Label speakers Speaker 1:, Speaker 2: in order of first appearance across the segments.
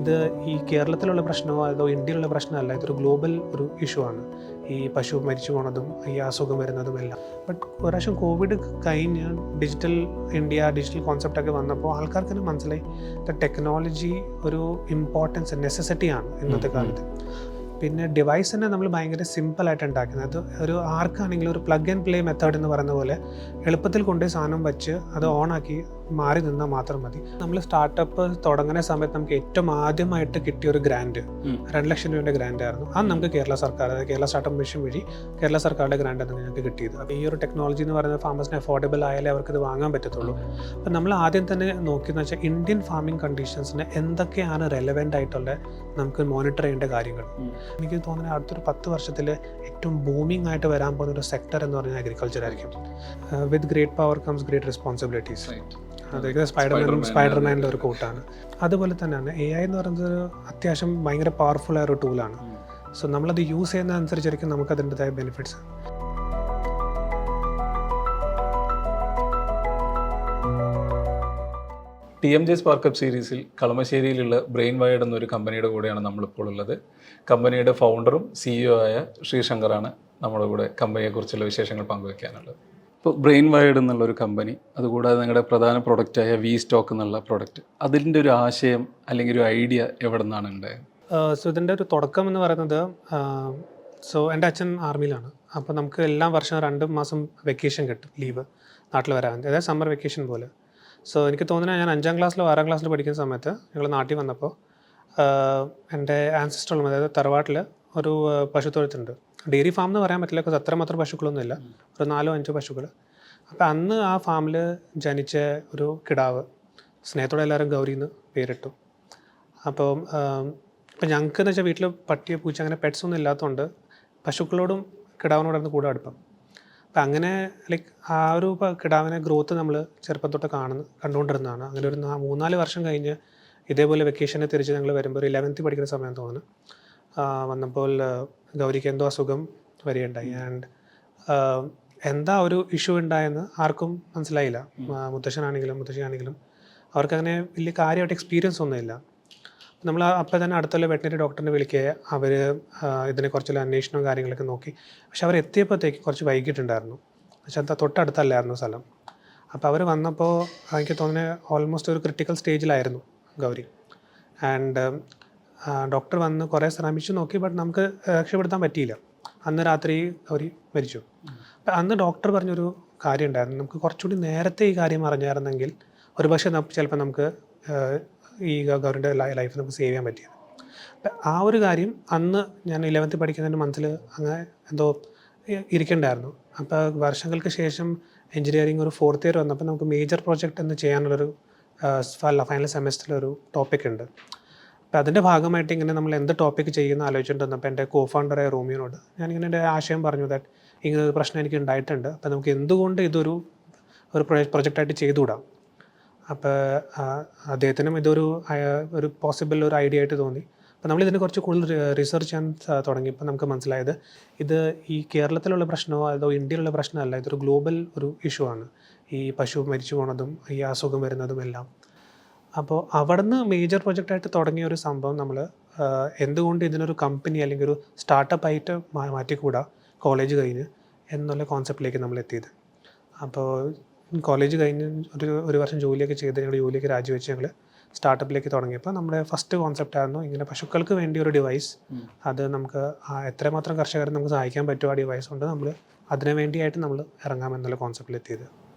Speaker 1: ഇത് ഈ കേരളത്തിലുള്ള പ്രശ്നമോ അതോ ഇന്ത്യയിലുള്ള പ്രശ്നമല്ല, ഇതൊരു ഗ്ലോബൽ ഒരു ഇഷ്യൂ ആണ്. ഈ പശു മരിച്ചു പോണതും ഈ അസുഖം വരുന്നതും എല്ലാം. ബട്ട് ഒരു പ്രാവശ്യം കോവിഡ് കഴിഞ്ഞ് ഡിജിറ്റൽ ഇന്ത്യ, ഡിജിറ്റൽ കോൺസെപ്റ്റൊക്കെ വന്നപ്പോൾ ആൾക്കാർക്ക് തന്നെ മനസ്സിലായി ടെക്നോളജി ഒരു ഇമ്പോർട്ടൻസ്, നെസസിറ്റിയാണ് ഇന്നത്തെ കാലത്ത്. പിന്നെ ഡിവൈസ് തന്നെ നമ്മൾ ഭയങ്കര സിമ്പിളായിട്ട് ഉണ്ടാക്കുന്നത്. അത് ഒരു ആർക്കാണെങ്കിലും ഒരു പ്ലഗ് ആൻഡ് പ്ലേ മെത്തേഡ് എന്ന് പറയുന്ന പോലെ എളുപ്പത്തിൽ കൊണ്ടുപോയി സാധനം വെച്ച് അത് ഓണാക്കി മാറി നിന്നാൽ മാത്രം മതി. നമ്മൾ സ്റ്റാർട്ടപ്പ് തുടങ്ങുന്ന സമയത്ത് നമുക്ക് ഏറ്റവും ആദ്യമായിട്ട് കിട്ടിയ ഒരു ഗ്രാൻഡ് 2 ലക്ഷം രൂപയുടെ ഗ്രാൻഡ് ആയിരുന്നു. അത് നമുക്ക് കേരള സർക്കാർ, അതായത് കേരള സ്റ്റാർട്ടപ്പ് മിഷൻ വഴി കേരള സർക്കാരുടെ ഗ്രാൻഡാണ് ഞങ്ങൾക്ക് കിട്ടിയത്. അപ്പോൾ ഈ ഒരു ടെക്നോളജി എന്ന് പറയുന്നത് ഫാമേഴ്സിന് അഫോർഡബിൾ ആയാലേ അവർക്ക് ഇത് വാങ്ങാൻ പറ്റത്തുള്ളൂ. അപ്പോൾ നമ്മൾ ആദ്യം തന്നെ നോക്കിയെന്ന് വെച്ചാൽ ഇന്ത്യൻ ഫാമിംഗ് കണ്ടീഷൻസിന് എന്തൊക്കെയാണ് റെലവെൻ്റ് ആയിട്ടുള്ള നമുക്ക് മോണിറ്റർ ചെയ്യേണ്ട കാര്യങ്ങൾ. എനിക്ക് തോന്നുന്നത് അടുത്തൊരു 10 വർഷത്തിൽ ഏറ്റവും ബൂമിംഗ് ആയിട്ട് വരാൻ പോകുന്ന ഒരു സെക്ടർ എന്ന് പറഞ്ഞാൽ അഗ്രികൾച്ചർ ആയിരിക്കും. With great power comes great responsibilities. അതൊക്കെ സ്പൈഡർമാനിൻ്റെ ഒരു കൂട്ടാണ്. അതുപോലെ തന്നെയാണ് AI എന്ന് പറയുന്നത് അത്യാവശ്യം ഭയങ്കര പവർഫുൾ ആയ ഒരു ടൂളാണ്. സോ നമ്മളത് യൂസ് ചെയ്യുന്നതനുസരിച്ചായിരിക്കും നമുക്ക് അതിൻ്റെതായ ബെനിഫിറ്റ്സ്.
Speaker 2: TMJ സ്പാർക്കപ്പ് സീരീസിൽ കളമശ്ശേരിയിലുള്ള ബ്രെയിൻ വയേർഡ് എന്നൊരു കമ്പനിയുടെ കൂടെയാണ് നമ്മളിപ്പോൾ ഉള്ളത്. കമ്പനിയുടെ ഫൗണ്ടറും CEO ആയ ശ്രീശങ്കറാണ് നമ്മുടെ കൂടെ കമ്പനിയെക്കുറിച്ചുള്ള വിശേഷങ്ങൾ പങ്കുവയ്ക്കാനുള്ളത്. ഇപ്പോൾ ബ്രെയിൻ വയേർഡ് എന്നുള്ളൊരു കമ്പനി, അതുകൂടാതെ നിങ്ങളുടെ പ്രധാന പ്രൊഡക്റ്റായ V-Stock എന്നുള്ള പ്രൊഡക്റ്റ്, അതിൻ്റെ ഒരു ആശയം അല്ലെങ്കിൽ ഒരു ഐഡിയ എവിടെ നിന്നാണ് ഉണ്ടായത്?
Speaker 1: സോ ഇതിൻ്റെ ഒരു തുടക്കം എന്ന് പറയുന്നത്, എൻ്റെ അച്ഛൻ ആർമിയിലാണ്. അപ്പോൾ നമുക്ക് എല്ലാ വർഷവും 2 മാസം വെക്കേഷൻ കിട്ടും, ലീവ് നാട്ടിൽ വരാൻ, അതായത് സമ്മർ വെക്കേഷൻ പോലെ. സോ എനിക്ക് തോന്നുന്നത് ഞാൻ 5ാം ക്ലാസ്സിലോ 6ാം ക്ലാസ്സിലോ പഠിക്കുന്ന സമയത്ത് ഞങ്ങൾ നാട്ടിൽ വന്നപ്പോൾ എൻ്റെ ആൻസിസ്റ്ററും, അതായത് തറവാട്ടിൽ ഒരു പശുത്തൊഴുത്തുണ്ട്. ഡെയറി ഫാം എന്ന് പറയാൻ പറ്റില്ല, because അത്രമാത്രം പശുക്കളൊന്നുമില്ല, ഒരു 4-5 പശുക്കൾ. അപ്പോൾ അന്ന് ആ ഫാമിൽ ജനിച്ച ഒരു കിടാവ് സ്നേഹത്തോടെ എല്ലാവരും ഗൗരി എന്ന് പേരിട്ടു. അപ്പോൾ ഞങ്ങൾക്ക് എന്ന് വെച്ചാൽ വീട്ടിൽ പട്ടിയെ പൂച്ച അങ്ങനെ പെറ്റ്സ് ഒന്നും ഇല്ലാത്തതുകൊണ്ട് പശുക്കളോടും കിടാവിനോടായിരുന്നു കൂടെ അടുപ്പം. അപ്പം അങ്ങനെ ആ ഒരു കിടാവിനെ ഗ്രോത്ത് നമ്മൾ ചെറുപ്പം തൊട്ട് കണ്ടുകൊണ്ടിരുന്നതാണ്. അങ്ങനെ ഒരു 3-4 വർഷം കഴിഞ്ഞ് ഇതേപോലെ വെക്കേഷനെ തിരിച്ച് ഞങ്ങൾ വരുമ്പോൾ ഒരു 11th പഠിക്കുന്ന സമയം തോന്നുന്നു വന്നപ്പോൾ ഗൗരിക്ക് എന്തോ അസുഖം വരികയുണ്ടായി. ആൻഡ് എന്താ ഒരു ഇഷ്യൂ ഉണ്ടായെന്ന് ആർക്കും മനസ്സിലായില്ല. മുത്തശ്ശനാണെങ്കിലും മുത്തശ്ശിയാണെങ്കിലും അവർക്കങ്ങനെ വലിയ കാര്യമായിട്ട് എക്സ്പീരിയൻസ് ഒന്നുമില്ല. നമ്മൾ അപ്പോൾ തന്നെ അടുത്തുള്ള വെറ്റിനറി ഡോക്ടറിനെ വിളിക്കുക, അവർ ഇതിനെക്കുറിച്ചുള്ള അന്വേഷണവും കാര്യങ്ങളൊക്കെ നോക്കി. പക്ഷെ അവർ എത്തിയപ്പോഴത്തേക്ക് കുറച്ച് വൈകിട്ടുണ്ടായിരുന്നു. പക്ഷെ എന്താ തൊട്ടടുത്തല്ലായിരുന്നു സ്ഥലം. അപ്പോൾ അവർ വന്നപ്പോൾ എനിക്ക് തോന്നുന്നത് ഓൾമോസ്റ്റ് ഒരു ക്രിട്ടിക്കൽ സ്റ്റേജിലായിരുന്നു ഗൗരി. ആൻഡ് ഡോക്ടർ വന്ന് കുറേ ശ്രമിച്ചു നോക്കി, ബട്ട് നമുക്ക് രക്ഷപ്പെടുത്താൻ പറ്റിയില്ല. അന്ന് രാത്രി ഗൗരി മരിച്ചു. അപ്പം അന്ന് ഡോക്ടർ പറഞ്ഞൊരു കാര്യം ഉണ്ടായിരുന്നു, നമുക്ക് കുറച്ചുകൂടി നേരത്തെ ഈ കാര്യം അറിഞ്ഞായിരുന്നെങ്കിൽ ഒരു പക്ഷേ ചിലപ്പോൾ നമുക്ക് ഈ ഗൗരിൻ്റെ ലൈഫ് നമുക്ക് സേവ് ചെയ്യാൻ പറ്റിയത്. അപ്പം ആ ഒരു കാര്യം അന്ന് ഞാൻ 11th പഠിക്കുന്നതിൻ്റെ മനസ്സിൽ അങ്ങനെ എന്തോ ഇരിക്കണ്ടായിരുന്നു. അപ്പോൾ വർഷങ്ങൾക്ക് ശേഷം എഞ്ചിനീയറിംഗ് ഒരു 4th ഇയർ വന്നപ്പോൾ നമുക്ക് മേജർ പ്രോജക്റ്റ് എന്ന് ചെയ്യാനുള്ളൊരു ഫൈനൽ സെമസ്റ്ററിലൊരു ടോപ്പിക് ഉണ്ട്. അപ്പോൾ അതിൻ്റെ ഭാഗമായിട്ട് ഇങ്ങനെ നമ്മൾ എന്ത് ടോപ്പിക്ക് ചെയ്യുന്ന ആലോചിച്ചിട്ട് വന്നപ്പോൾ എൻ്റെ കോഫൗണ്ടറായ റോമിയോനോട് ഞാനിങ്ങനെ എൻ്റെ ആശയം പറഞ്ഞു, ദാറ്റ് ഇങ്ങനെ ഒരു പ്രശ്നം എനിക്ക് ഉണ്ടായിട്ടുണ്ട്, അപ്പോൾ നമുക്ക് എന്തുകൊണ്ട് ഇതൊരു പ്രൊജക്റ്റായിട്ട് ചെയ്തുകൂടാം. അപ്പോൾ അദ്ദേഹത്തിനും ഇതൊരു പോസിബിൾ ഒരു ഐഡിയ ആയിട്ട് തോന്നി. അപ്പോൾ നമ്മളിതിനെ കുറച്ച് കൂടുതൽ റിസർച്ച് ചെയ്യാൻ തുടങ്ങിയപ്പോൾ നമുക്ക് മനസ്സിലായത് ഇത് ഈ കേരളത്തിലുള്ള പ്രശ്നമോ അതോ ഇന്ത്യയിലുള്ള പ്രശ്നമല്ല, ഇതൊരു ഗ്ലോബൽ ഒരു ഇഷ്യൂ ആണ്. ഈ പശു മരിച്ചു പോണതും ഈ അസുഖം വരുന്നതും എല്ലാം. അപ്പോൾ അവിടുന്ന് മേജർ പ്രൊജക്റ്റായിട്ട് തുടങ്ങിയ ഒരു സംഭവം നമ്മൾ എന്തുകൊണ്ട് ഇതിനൊരു കമ്പനി അല്ലെങ്കിൽ ഒരു സ്റ്റാർട്ടപ്പ് ആയിട്ട് മാറ്റിക്കൂടാ കോളേജ് കഴിഞ്ഞ് എന്നുള്ള കോൺസെപ്റ്റിലേക്ക് നമ്മൾ എത്തിയത്. അപ്പോൾ കോളേജ് കഴിഞ്ഞ് ഒരു വർഷം ജോലിയൊക്കെ ചെയ്ത് ഞങ്ങൾ ജോലിയൊക്കെ രാജിവെച്ച് ഞങ്ങൾ സ്റ്റാർട്ടപ്പിലേക്ക് തുടങ്ങിയപ്പോൾ നമ്മുടെ ഫസ്റ്റ് കോൺസെപ്റ്റ് ആയിരുന്നു ഇങ്ങനെ പശുക്കൾക്ക് വേണ്ടി ഒരു ഡിവൈസ്. അത് നമുക്ക് എത്രമാത്രം കർഷകരെ നമുക്ക് സഹായിക്കാൻ പറ്റും ആ ഡിവൈസ് കൊണ്ട് നമ്മൾ അതിനു വേണ്ടിയായിട്ട് നമ്മൾ ഇറങ്ങാമെന്നുള്ള കോൺസെപ്റ്റിലെത്തിയത്.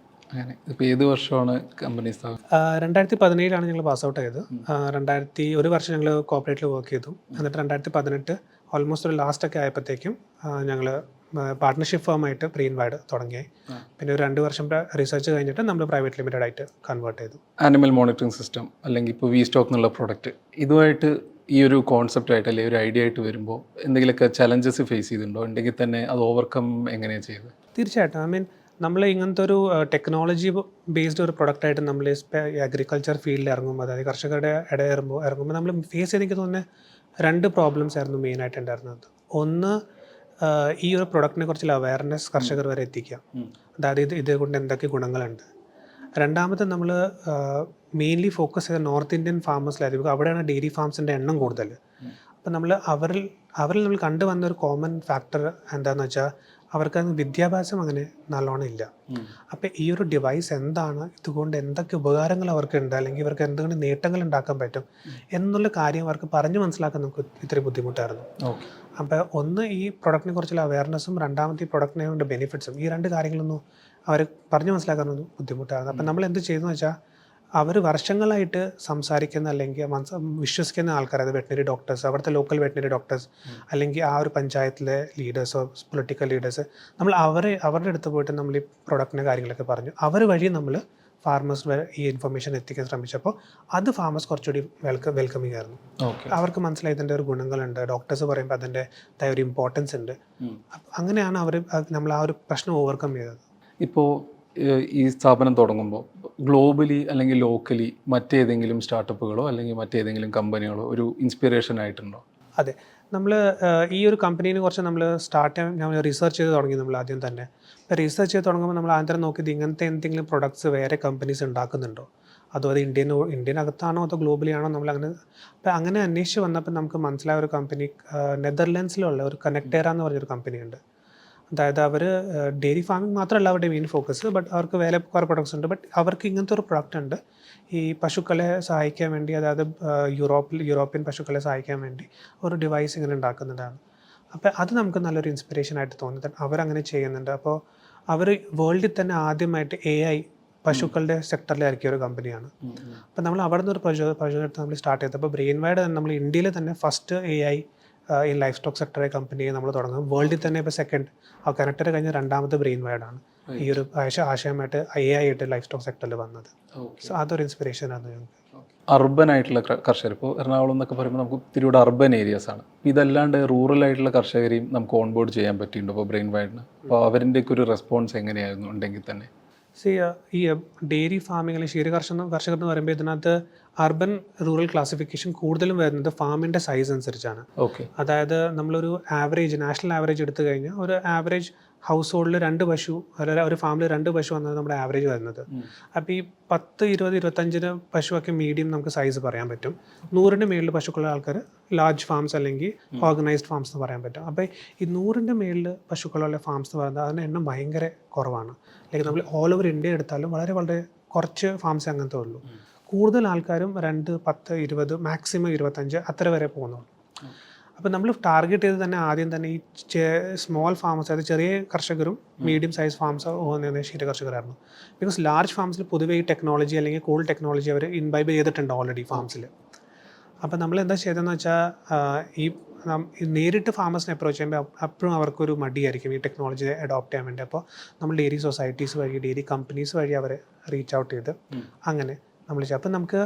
Speaker 2: അങ്ങനെ ഇപ്പോൾ ഏത് വർഷമാണ് കമ്പനി സ്ഥാപനം?
Speaker 1: 2017 ഞങ്ങൾ പാസ് ഔട്ട് ആയത്. 1 വർഷം ഞങ്ങൾ കോർപ്പറേറ്റിൽ വർക്ക് ചെയ്തു. എന്നിട്ട് 2018 ഓൾമോസ്റ്റ് ഒരു ലാസ്റ്റൊക്കെ ആയപ്പോഴത്തേക്കും ഞങ്ങൾ പാർട്ട്ണർഷിപ്പ് ഫേമായിട്ട് ബ്രെയിൻ വയേർഡ് തുടങ്ങി. പിന്നെ ഒരു 2 വർഷം റിസർച്ച് കഴിഞ്ഞിട്ട് നമ്മൾ പ്രൈവറ്റ് ലിമിറ്റഡ് ആയിട്ട് കൺവേർട്ട് ചെയ്തു.
Speaker 2: ആനിമൽ മോണിറ്ററിംഗ് സിസ്റ്റം അല്ലെങ്കിൽ ഇപ്പോൾ V-Stock എന്നുള്ള പ്രൊഡക്റ്റ്, ഇതുമായിട്ട് ഈ ഒരു കോൺസെപ്റ്റായിട്ട് അല്ലെങ്കിൽ ഒരു ഐഡിയ ആയിട്ട് വരുമ്പോൾ എന്തെങ്കിലുമൊക്കെ ചലഞ്ചസ് ഫേസ് ചെയ്തിട്ടുണ്ടോ? ഉണ്ടെങ്കിൽ തന്നെ അത് ഓവർകം എങ്ങനെയാണ് ചെയ്തത്?
Speaker 1: തീർച്ചയായിട്ടും. നമ്മൾ ഇങ്ങനത്തെ ഒരു ടെക്നോളജി ബേസ്ഡ് ഒരു പ്രൊഡക്റ്റായിട്ട് നമ്മൾ അഗ്രികൾച്ചർ ഫീൽഡിൽ ഇറങ്ങുമ്പോൾ, അതായത് കർഷകരുടെ ഇടയിൽ ഇറങ്ങുമ്പോൾ നമ്മൾ ഫേസ് ചെയ്തെനിക്ക് തോന്നുന്നത് 2 പ്രോബ്ലംസ് ആയിരുന്നു മെയിനായിട്ട് ഉണ്ടായിരുന്നത്. ഒന്ന്, ഈ ഒരു പ്രൊഡക്റ്റിനെ കുറിച്ചുള്ള അവയർനെസ് കർഷകർ വരെ എത്തിക്കുക, അതായത് ഇത് കൊണ്ട് എന്തൊക്കെ ഗുണങ്ങളുണ്ട്. രണ്ടാമത് നമ്മൾ മെയിൻലി ഫോക്കസ് ചെയ്ത നോർത്ത് ഇന്ത്യൻ ഫാമേഴ്സിലായിരിക്കും. അവിടെയാണ് ഡെയറി ഫാംസിൻ്റെ എണ്ണം കൂടുതൽ. അപ്പം അവരിൽ നമ്മൾ കണ്ടുവന്ന ഒരു കോമൺ ഫാക്ടർ എന്താണെന്ന് വെച്ചാൽ അവർക്ക് വിദ്യാഭ്യാസം അങ്ങനെ നല്ലോണം ഇല്ല. അപ്പം ഈ ഒരു ഡിവൈസ് എന്താണ്, ഇതുകൊണ്ട് എന്തൊക്കെ ഉപകാരങ്ങൾ അവർക്കുണ്ട്, അല്ലെങ്കിൽ ഇവർക്ക് എന്തെങ്കിലും നേട്ടങ്ങൾ ഉണ്ടാക്കാൻ പറ്റും എന്നുള്ള കാര്യം അവർക്ക് പറഞ്ഞു മനസ്സിലാക്കാൻ നമുക്ക് ഇത്തിരി ബുദ്ധിമുട്ടായിരുന്നു. അപ്പോൾ ഒന്ന് ഈ പ്രൊഡക്റ്റിനെ കുറിച്ചുള്ള അവയർനെസ്സും, രണ്ടാമത്തെ ഈ പ്രൊഡക്റ്റിനെ കൊണ്ട് ബെനിഫിറ്റ്സും, ഈ രണ്ട് കാര്യങ്ങളൊന്നും അവർ പറഞ്ഞു മനസ്സിലാക്കാനൊന്നും ബുദ്ധിമുട്ടായിരുന്നു. അപ്പം നമ്മൾ എന്ത് ചെയ്തെന്ന് വെച്ചാൽ അവർ വർഷങ്ങളായിട്ട് സംസാരിക്കുന്ന അല്ലെങ്കിൽ വിശ്വസിക്കുന്ന ആൾക്കാർ, അത് വെറ്റിനറി ഡോക്ടേഴ്സ്, അവിടുത്തെ ലോക്കൽ വെറ്റിനറി ഡോക്ടേഴ്സ്, അല്ലെങ്കിൽ ആ ഒരു പഞ്ചായത്തിലെ ലീഡേഴ്സോ പൊളിറ്റിക്കൽ ലീഡേഴ്സ്, നമ്മൾ അവരുടെ അടുത്ത് പോയിട്ട് നമ്മൾ ഈ പ്രൊഡക്റ്റിൻ്റെ കാര്യങ്ങളൊക്കെ പറഞ്ഞു. അവർ വഴി നമ്മൾ ഫാർമേഴ്സ് ഈ ഇൻഫർമേഷൻ എത്തിക്കാൻ ശ്രമിച്ചപ്പോൾ അത് ഫാർമേഴ്സ് കുറച്ചുകൂടി വെൽക്കമിങ് ആയിരുന്നു. അവർക്ക് മനസ്സിലായി ഇതിൻ്റെ ഒരു ഗുണങ്ങളുണ്ട്, ഡോക്ടേഴ്സ് പറയുമ്പോൾ അതിൻ്റെ ഒരു ഇമ്പോർട്ടൻസ് ഉണ്ട്. അങ്ങനെയാണ് നമ്മൾ ആ ഒരു പ്രശ്നം ഓവർകം ചെയ്തത്.
Speaker 2: ഇപ്പോൾ ഈ സ്ഥാപനം തുടങ്ങുമ്പോൾ ഗ്ലോബലി അല്ലെങ്കിൽ ലോക്കലി മറ്റേതെങ്കിലും സ്റ്റാർട്ടപ്പുകളോ അല്ലെങ്കിൽ മറ്റേതെങ്കിലും കമ്പനികളോ ഒരു ഇൻസ്പിറേഷൻ ആയിട്ടുണ്ടോ?
Speaker 1: അതെ, നമ്മൾ ഈ ഒരു കമ്പനീനെ കുറിച്ച് നമ്മൾ നമ്മൾ റിസർച്ച് ചെയ്ത് തുടങ്ങി. നമ്മൾ ആദ്യം തന്നെ റിസർച്ച് ചെയ്ത് തുടങ്ങുമ്പോൾ നമ്മൾ ആദ്യം തന്നെ നോക്കിയത് ഇങ്ങനത്തെ എന്തെങ്കിലും പ്രൊഡക്ട്സ് വേറെ കമ്പനീസ് ഉണ്ടാക്കുന്നുണ്ടോ, അതോ അത് ഇന്ത്യനകത്താണോ അതോ ഗ്ലോബലി ആണോ നമ്മളങ്ങനെ. അപ്പോൾ അങ്ങനെ അന്വേഷിച്ച് വന്നപ്പോൾ നമുക്ക് മനസ്സിലായ ഒരു കമ്പനി നെതർലാൻഡ്സിലുള്ള ഒരു കണക്ടേറ എന്ന് പറഞ്ഞൊരു കമ്പനിയുണ്ട്. അതായത് അവർ ഡെയറി ഫാമിംഗ് മാത്രമല്ല അവരുടെ മെയിൻ ഫോക്കസ്, ബട്ട് അവർക്ക് വേറെ കുറേ പ്രൊഡക്ട്സ് ഉണ്ട്. ബട്ട് അവർക്ക് ഇങ്ങനത്തെ ഒരു പ്രൊഡക്റ്റ് ഉണ്ട് ഈ പശുക്കളെ സഹായിക്കാൻ വേണ്ടി, അതായത് യൂറോപ്യൻ പശുക്കളെ സഹായിക്കാൻ വേണ്ടി ഒരു ഡിവൈസ് ഇങ്ങനെ ഉണ്ടാക്കുന്നതാണ്. അപ്പോൾ അത് നമുക്ക് നല്ലൊരു ഇൻസ്പിറേഷൻ ആയിട്ട് തോന്നി. അവരങ്ങനെ ചെയ്യുന്നുണ്ട്. അപ്പോൾ അവർ വേൾഡിൽ തന്നെ ആദ്യമായിട്ട് AI പശുക്കളുടെ സെക്ടറിൽ ഇറക്കിയ ഒരു കമ്പനിയാണ്. അപ്പോൾ നമ്മൾ അവിടെ നിന്ന് ഒരു പ്രചോദനം നമ്മൾ സ്റ്റാർട്ട് ചെയ്തത്. അപ്പോൾ ബ്രെയിൻ വൈഡ് തന്നെ നമ്മൾ ഇന്ത്യയിൽ തന്നെ ഫസ്റ്റ് AI ഈ ലൈഫ് സ്റ്റോക്ക് സെക്ടറെ കമ്പനിയെ നമ്മൾ തുടങ്ങും. വേൾഡിൽ തന്നെ ഇപ്പോൾ സെക്കൻഡ്, ആ കണക്ടർ കഴിഞ്ഞ രണ്ടാമത്തെ ബ്രെയിൻ വൈഡാണ് ഈ ഒരു ആശയമായിട്ട് AI ആയിട്ട് ലൈഫ് സ്റ്റോക്ക് സെക്ടറിൽ വന്നത്. സോ അതൊരു ഇൻസ്പിറേഷൻ ആണ് ഞങ്ങൾക്ക്.
Speaker 2: അർബൻ ആയിട്ടുള്ള കർഷകർ, ഇപ്പോൾ എറണാകുളം എന്നൊക്കെ പറയുമ്പോൾ നമുക്ക് തിരുവിടെ അർബൻ ഏരിയാസ് ആണ്. ഇതല്ലാണ്ട് റൂറൽ ആയിട്ടുള്ള കർഷകരെയും നമുക്ക് ഓൺബോർഡ് ചെയ്യാൻ പറ്റിയിട്ടുണ്ടോ ഇപ്പോൾ ബ്രെയിൻ വൈഡിന്? അപ്പോൾ അവരിൻ്റെയൊക്കെ ഒരു റെസ്പോൺസ് എങ്ങനെയായിരുന്നു ഉണ്ടെങ്കിൽ തന്നെ?
Speaker 1: ഈ ഡെയറി ഫാമിംഗ് അല്ലെങ്കിൽ കർഷകർ എന്ന് പറയുമ്പോൾ ഇതിനകത്ത് അർബൻ റൂറൽ ക്ലാസിഫിക്കേഷൻ കൂടുതലും വരുന്നത് ഫാമിൻ്റെ സൈസ് അനുസരിച്ചാണ്. അതായത് നമ്മളൊരു നാഷണൽ ആവറേജ് എടുത്തു കഴിഞ്ഞാൽ ഒരു ആവറേജ് ഹൗസ് ഹോൾഡിൽ 2 പശു, ഒരു ഫാമിൽ 2 പശു വന്നത് നമ്മുടെ ആവറേജ് വരുന്നത്. അപ്പോൾ ഈ 10, 20, 25 പശുവൊക്കെ മീഡിയം നമുക്ക് സൈസ് പറയാൻ പറ്റും. 100ൻ്റെ മേളിൽ പശുക്കളുള്ള ആൾക്കാർ ലാർജ് ഫാംസ് അല്ലെങ്കിൽ ഓർഗനൈസ്ഡ് ഫാംസ് എന്ന് പറയാൻ പറ്റും. അപ്പോൾ ഈ 100ൻ്റെ മേളിൽ പശുക്കളുള്ള ഫാംസ് എന്ന് പറയുന്നത് അതിൻ്റെ എണ്ണം ഭയങ്കര കുറവാണ്. അല്ലെങ്കിൽ നമ്മൾ ഓൾ ഓവർ ഇന്ത്യ എടുത്താലും വളരെ വളരെ കുറച്ച് ഫാംസ് അങ്ങനത്തെ ഉള്ളൂ. കൂടുതൽ ആൾക്കാരും 2, 10, 20, മാക്സിമം 25 അത്ര വരെ പോകുന്നുള്ളൂ. അപ്പോൾ നമ്മൾ ടാർഗറ്റ് ചെയ്ത് തന്നെ ആദ്യം തന്നെ ഈ സ്മോൾ ഫാമേഴ്സ്, അതായത് ചെറിയ കർഷകരും മീഡിയം സൈസ് ഫാംസ് ക്ഷീര കർഷകരായിരുന്നു. ബിക്കോസ് ലാർജ് ഫാംസിൽ പൊതുവേ ഈ ടെക്നോളജി അല്ലെങ്കിൽ കൂൾ ടെക്നോളജി അവർ ഇൻവൈബ് ചെയ്തിട്ടുണ്ട് ഓൾറെഡി ഫാംസിൽ. അപ്പോൾ നമ്മൾ എന്താ ചെയ്തതെന്ന് വെച്ചാൽ ഈ നേരിട്ട് ഫാമേഴ്സിനെ അപ്രോച്ച് ചെയ്യുമ്പോൾ അപ്പോഴും അവർക്കൊരു മടിയായിരിക്കും ഈ ടെക്നോളജി അഡോപ്റ്റ് ചെയ്യാൻ വേണ്ടി. അപ്പോൾ നമ്മൾ ഡെയറി സൊസൈറ്റീസ് വഴി, ഡെയറി കമ്പനീസ് വഴി അവരെ റീച്ച് ഔട്ട് ചെയ്ത് അങ്ങനെ നമ്മൾ ചെയ്യും. അപ്പം നമുക്ക്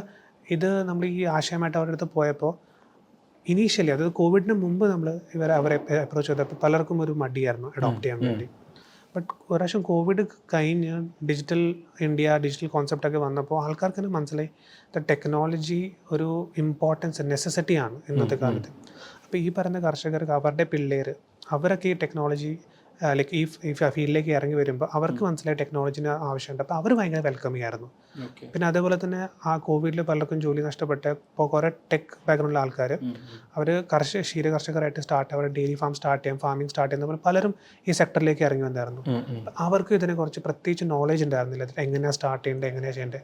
Speaker 1: നമ്മൾ ഈ ആശയമായിട്ട് അവരുടെ അടുത്ത് പോയപ്പോൾ ഇനീഷ്യലി, അതായത് കോവിഡിന് മുമ്പ് അവരെ അപ്രോച്ച് ചെയ്തപ്പോൾ പലർക്കും ഒരു മടിയായിരുന്നു അഡോപ്റ്റ് ചെയ്യാൻ വേണ്ടി. ബട്ട് ഒരു പ്രാവശ്യം കോവിഡ് കഴിഞ്ഞ് ഡിജിറ്റൽ ഇന്ത്യ, ഡിജിറ്റൽ കോൺസെപ്റ്റൊക്കെ വന്നപ്പോൾ ആൾക്കാർക്ക് തന്നെ മനസ്സിലായി ടെക്നോളജി ഒരു ഇമ്പോർട്ടൻസ്, നെസസിറ്റിയാണ് ഇന്നത്തെ കാലത്ത്. അപ്പോൾ ഈ പറയുന്ന കർഷകർക്ക് അവരുടെ പിള്ളേർ അവരൊക്കെ ഈ ടെക്നോളജി ലൈക്ക് ഈ ഫീൽഡിലേക്ക് ഇറങ്ങി വരുമ്പോൾ അവർക്ക് മനസ്സിലായി ടെക്നോളജിന് ആവശ്യമുണ്ട്. അപ്പോൾ അവർ ഭയങ്കര വെൽക്കമിങ് ആയിരുന്നു. പിന്നെ അതേപോലെ തന്നെ ആ കോവിഡിൽ പലർക്കും ജോലി നഷ്ടപ്പെട്ട് ഇപ്പോൾ കുറേ ടെക് ബാക്ക്ഗ്രൗണ്ടിലുള്ള ആൾക്കാർ അവർ ക്ഷീര കർഷകരായിട്ട് അവർ ഡെയറി ഫാം സ്റ്റാർട്ട് ചെയ്യാം, ഫാമിംഗ് സ്റ്റാർട്ട് ചെയ്യുന്ന പോലെ പലരും ഈ സെക്ടറിലേക്ക് ഇറങ്ങി വന്നായിരുന്നു. അവർക്ക് ഇതിനെക്കുറിച്ച് പ്രത്യേകിച്ച് നോളജ് ഉണ്ടായിരുന്നില്ല, എങ്ങനെയാണ് സ്റ്റാർട്ട് ചെയ്യേണ്ടത്, എങ്ങനെയാണ് ചെയ്യേണ്ടത്.